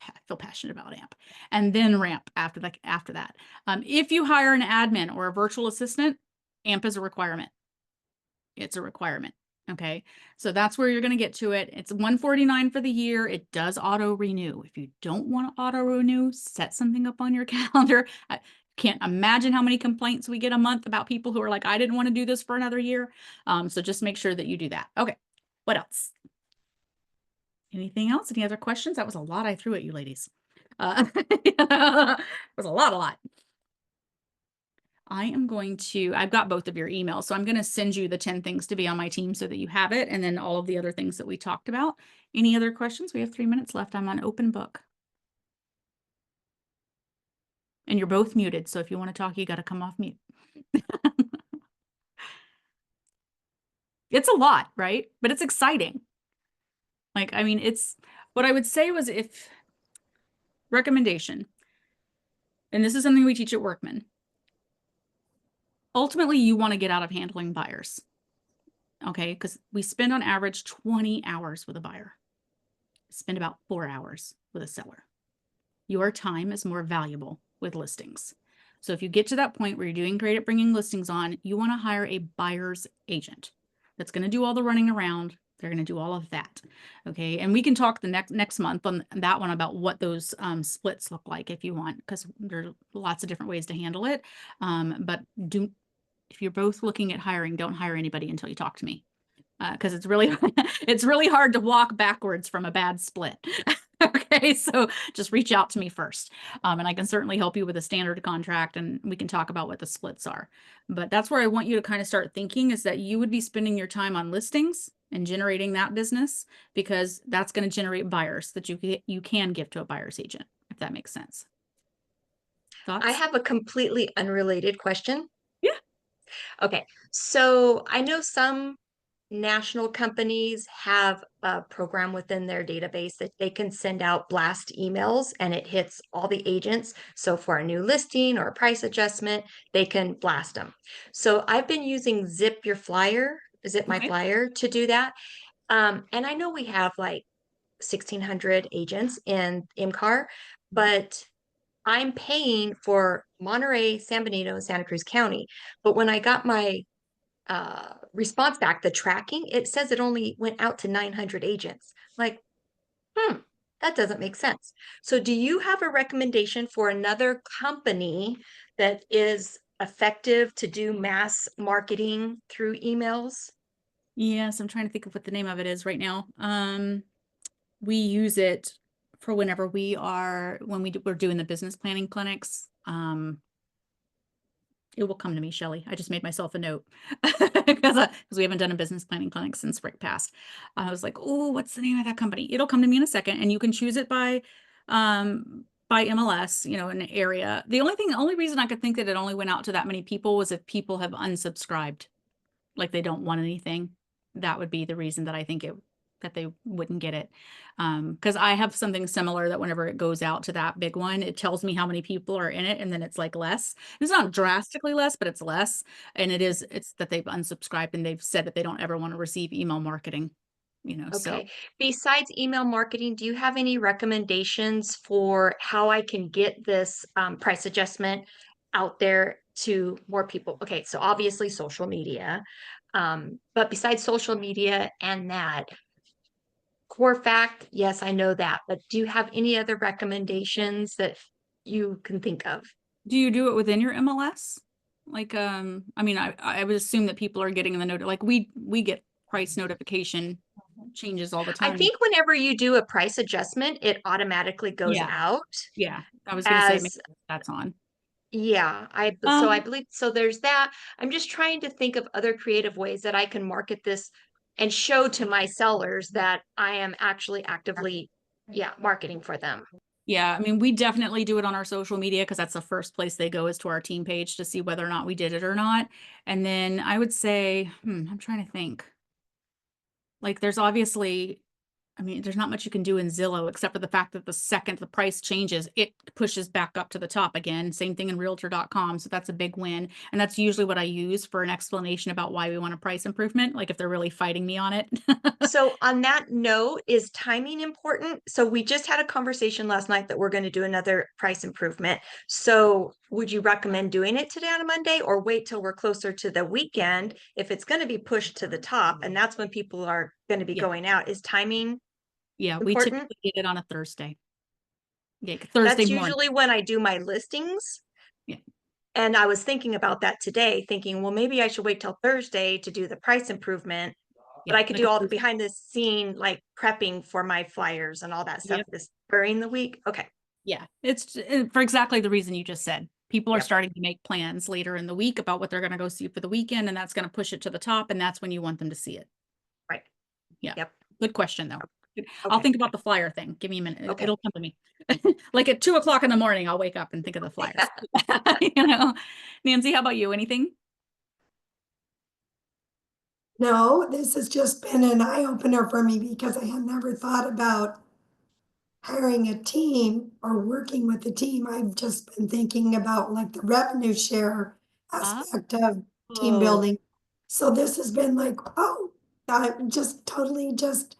I feel passionate about AMP. And then RAMP after that. If you hire an admin or a virtual assistant, AMP is a requirement. It's a requirement. Okay, so that's where you're going to get to it. It's $149 for the year. It does auto renew. If you don't want to auto renew, set something up on your calendar. I can't imagine how many complaints we get a month about people who are like, I didn't want to do this for another year. So just make sure that you do that. Okay, what else? Anything else? Any other questions? That was a lot I threw at you ladies. It was a lot. I've got both of your emails, so I'm going to send you the 10 things to be on my team so that you have it, and then all of the other things that we talked about. Any other questions? We have 3 minutes left. I'm on open book. And you're both muted, so if you want to talk, you got to come off mute. It's a lot, right? But it's exciting. Like, I mean, what I would say was recommendation, and this is something we teach at Workman. Ultimately, you want to get out of handling buyers, okay? Because we spend on average 20 hours with a buyer. Spend about 4 hours with a seller. Your time is more valuable with listings. So if you get to that point where you're doing great at bringing listings on, you want to hire a buyer's agent that's going to do all the running around. They're going to do all of that. Okay. And we can talk the next month on that one about what those splits look like if you want, because there's lots of different ways to handle it. But if you're both looking at hiring, don't hire anybody until you talk to me. Because it's really hard to walk backwards from a bad split. Okay, so just reach out to me first. And I can certainly help you with a standard contract, and we can talk about what the splits are. But that's where I want you to kind of start thinking, is that you would be spending your time on listings and generating that business, because that's going to generate buyers that you can give to a buyer's agent, if that makes sense. Thoughts? I have a completely unrelated question. Yeah. Okay, so I know some national companies have a program within their database that they can send out blast emails and it hits all the agents. So for a new listing or a price adjustment, they can blast them. So I've been using Zip Your Flyer, Zip My Okay. Flyer, to do that. And I know we have like 1,600 agents in MCAR, but I'm paying for Monterey, San Benito, and Santa Cruz County. But when I got my response back, the tracking, it says it only went out to 900 agents. Like, that doesn't make sense. So do you have a recommendation for another company that is effective to do mass marketing through emails? Yes, I'm trying to think of what the name of it is right now. we use it for whenever we're doing the business planning clinics. It will come to me, Shelley. I just made myself a note because we haven't done a business planning clinic since spring past. I was like, oh, what's the name of that company? It'll come to me in a second, and you can choose it by MLS, in an area. The only reason I could think that it only went out to that many people was if people have unsubscribed, like they don't want anything. That would be the reason that I think that they wouldn't get it. Because I have something similar that whenever it goes out to that big one, it tells me how many people are in it, and then it's like less. It's not drastically less, but it's less. And it's that they've unsubscribed and they've said that they don't ever want to receive email marketing, so. Okay. Besides email marketing, do you have any recommendations for how I can get this price adjustment out there to more people? Okay, so obviously social media. But besides social media and that, core fact, yes, I know that, but do you have any other recommendations that you can think of? Do you do it within your MLS? Like, I mean, I would assume that people are getting the note, like we get price notification changes all the I time. think whenever you do a price adjustment, it automatically goes Yeah. out Yeah, I was gonna say maybe as that's on. yeah, so I believe so there's that. I'm just trying to think of other creative ways that I can market this and show to my sellers that I am actually actively, yeah, marketing for them. Yeah, I mean, we definitely do it on our social media because that's the first place they go is to our team page to see whether or not we did it or not. And then I would say, I'm trying to think. Like, there's obviously, I mean, there's not much you can do in Zillow except for the fact that the second the price changes, it pushes back up to the top again. Same thing in realtor.com. So that's a big win. And that's usually what I use for an explanation about why we want a price improvement, like if they're really fighting me on it. So on that note, is timing important? So we just had a conversation last night that we're going to do another price improvement. So would you recommend doing it today on a Monday or wait till we're closer to the weekend if it's going to be pushed to the top and that's when people are going to be Yeah. going out? Is timing Yeah, we important? typically did it on a Thursday. Yeah, Thursday That's morning. usually when I do my listings. Yeah. And I was thinking about that today, thinking, well, maybe I should wait till Thursday to do the price improvement. But Yeah, I could like do a all the Thursday. behind the scene, like prepping for my flyers and all that stuff Yep. this during the week. Okay. Yeah, it's for exactly the reason you just said. People are Yep. starting to make plans later in the week about what they're going to go see for the weekend, and that's going to push it to the top, and that's when you want them to see it. Right. Yeah. Yep. Good question, though. I'll Okay. think about the flyer thing. Give me a minute. Okay. It'll come to me. Like at 2 o'clock in the morning, I'll wake up and think of the flyers. Nancy, how about you? Anything? No, this has just been an eye opener for me because I had never thought about hiring a team or working with a team. I've just been thinking about like the revenue share aspect of team Oh, building. So this has been like, oh, I'm just totally just,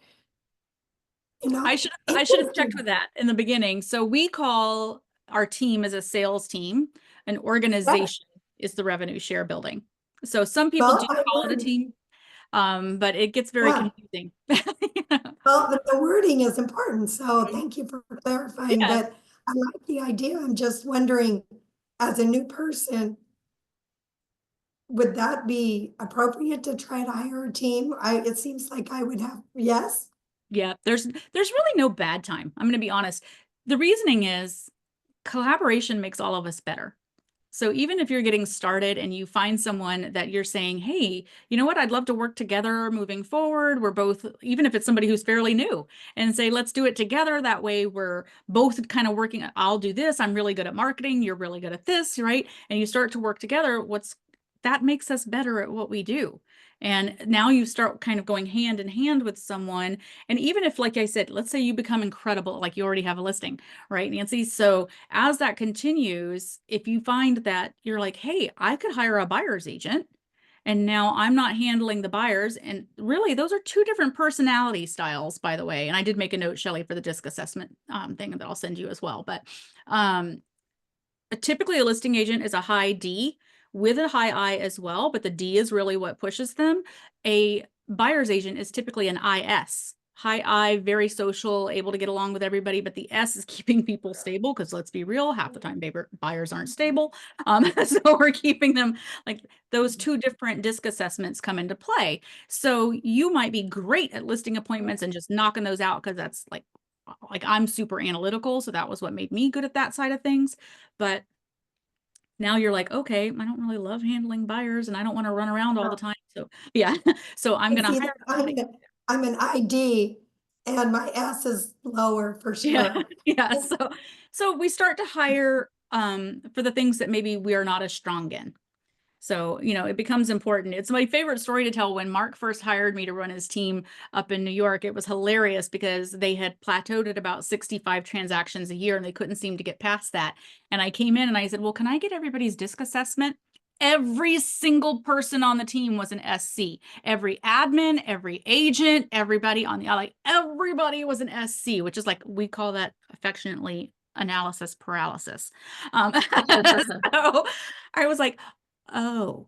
I should have checked interesting. with that in the beginning. So we call our team as a sales team. An Right. organization is the revenue share building. So some people do Well, I call it a learned, team, but it gets very yeah. confusing. Well, the wording is important, so Mhm. thank you for clarifying, Yeah, but I like the idea. I'm just wondering, as a new person, would that be appropriate to try to hire a team? It seems like I would have, yes? yeah. There's really no bad time. I'm going to be honest. The reasoning is collaboration makes all of us better. So even if you're getting started and you find someone that you're saying, hey, you know what, I'd love to work together moving forward. We're both, even if it's somebody who's fairly new, and say, let's do it together. That way we're both kind of working. I'll do this. I'm really good at marketing. You're really good at this, right? And you start to work together. That makes us better at what we do. And now you start kind of going hand in hand with someone. And even if, like I said, let's say you become incredible, like you already have a listing, right, Nancy? So as that continues, if you find that you're like, hey, I could hire a buyer's agent, and now I'm not handling the buyers. And really, those are two different personality styles, by the way. And I did make a note, Shelley, for the disc assessment thing that I'll send you as well. But um, typically a listing agent is a high D with a high I as well, but the D is really what pushes them. A buyer's agent is typically an IS. high I, very social, able to get along with everybody, but the S is keeping people stable because let's be real, half the time buyers aren't stable. So we're keeping them like those two different DISC assessments come into play. So you might be great at listing appointments and just knocking those out because that's like I'm super analytical. So that was what made me good at that side of things. But now you're like, okay, I don't really love handling buyers and I don't want to run around all the time. So yeah, so I'm And going see, to hire. I'm an ID and my S is lower for Yeah, sure. yeah. So we start to hire for the things that maybe we are not as strong in. So, you know, it becomes important. It's my favorite story to tell. When Mark first hired me to run his team up in New York, it was hilarious because they had plateaued at about 65 transactions a year and they couldn't seem to get past that. And I came in and I said, well, can I get everybody's DISC assessment? Every single person on the team was an SC. Every admin, every agent, everybody on the, like, everybody was an SC, which is like, we call that affectionately analysis paralysis. So I was like, oh,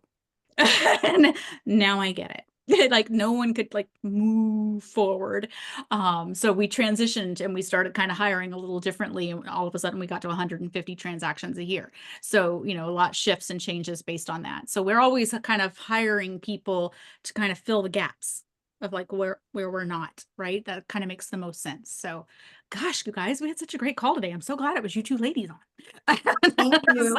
and now I get it. Like no one could like move forward. So we transitioned and we started kind of hiring a little differently. And all of a sudden we got to 150 transactions a year. So, you know, a lot shifts and changes based on that. So we're always kind of hiring people to kind of fill the gaps of like where we're not, right? That kind of makes the most sense. So gosh, you guys, we had such a great call today. I'm so glad it was you two ladies on. Thank you.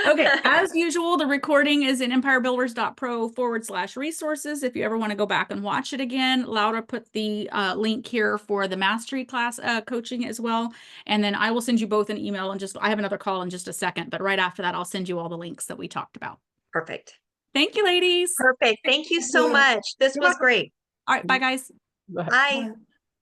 Okay, as usual, the recording is in empirebuilders.pro/resources. If you ever want to go back and watch it again, Laura put the link here for the mastery class coaching as well. And then I will send you both an email and I have another call in just a second, but right after that, I'll send you all the links that we talked about. Perfect. Thank you, ladies. Perfect. Thank you so you. much. This You're was welcome. great. All right, bye guys. Bye.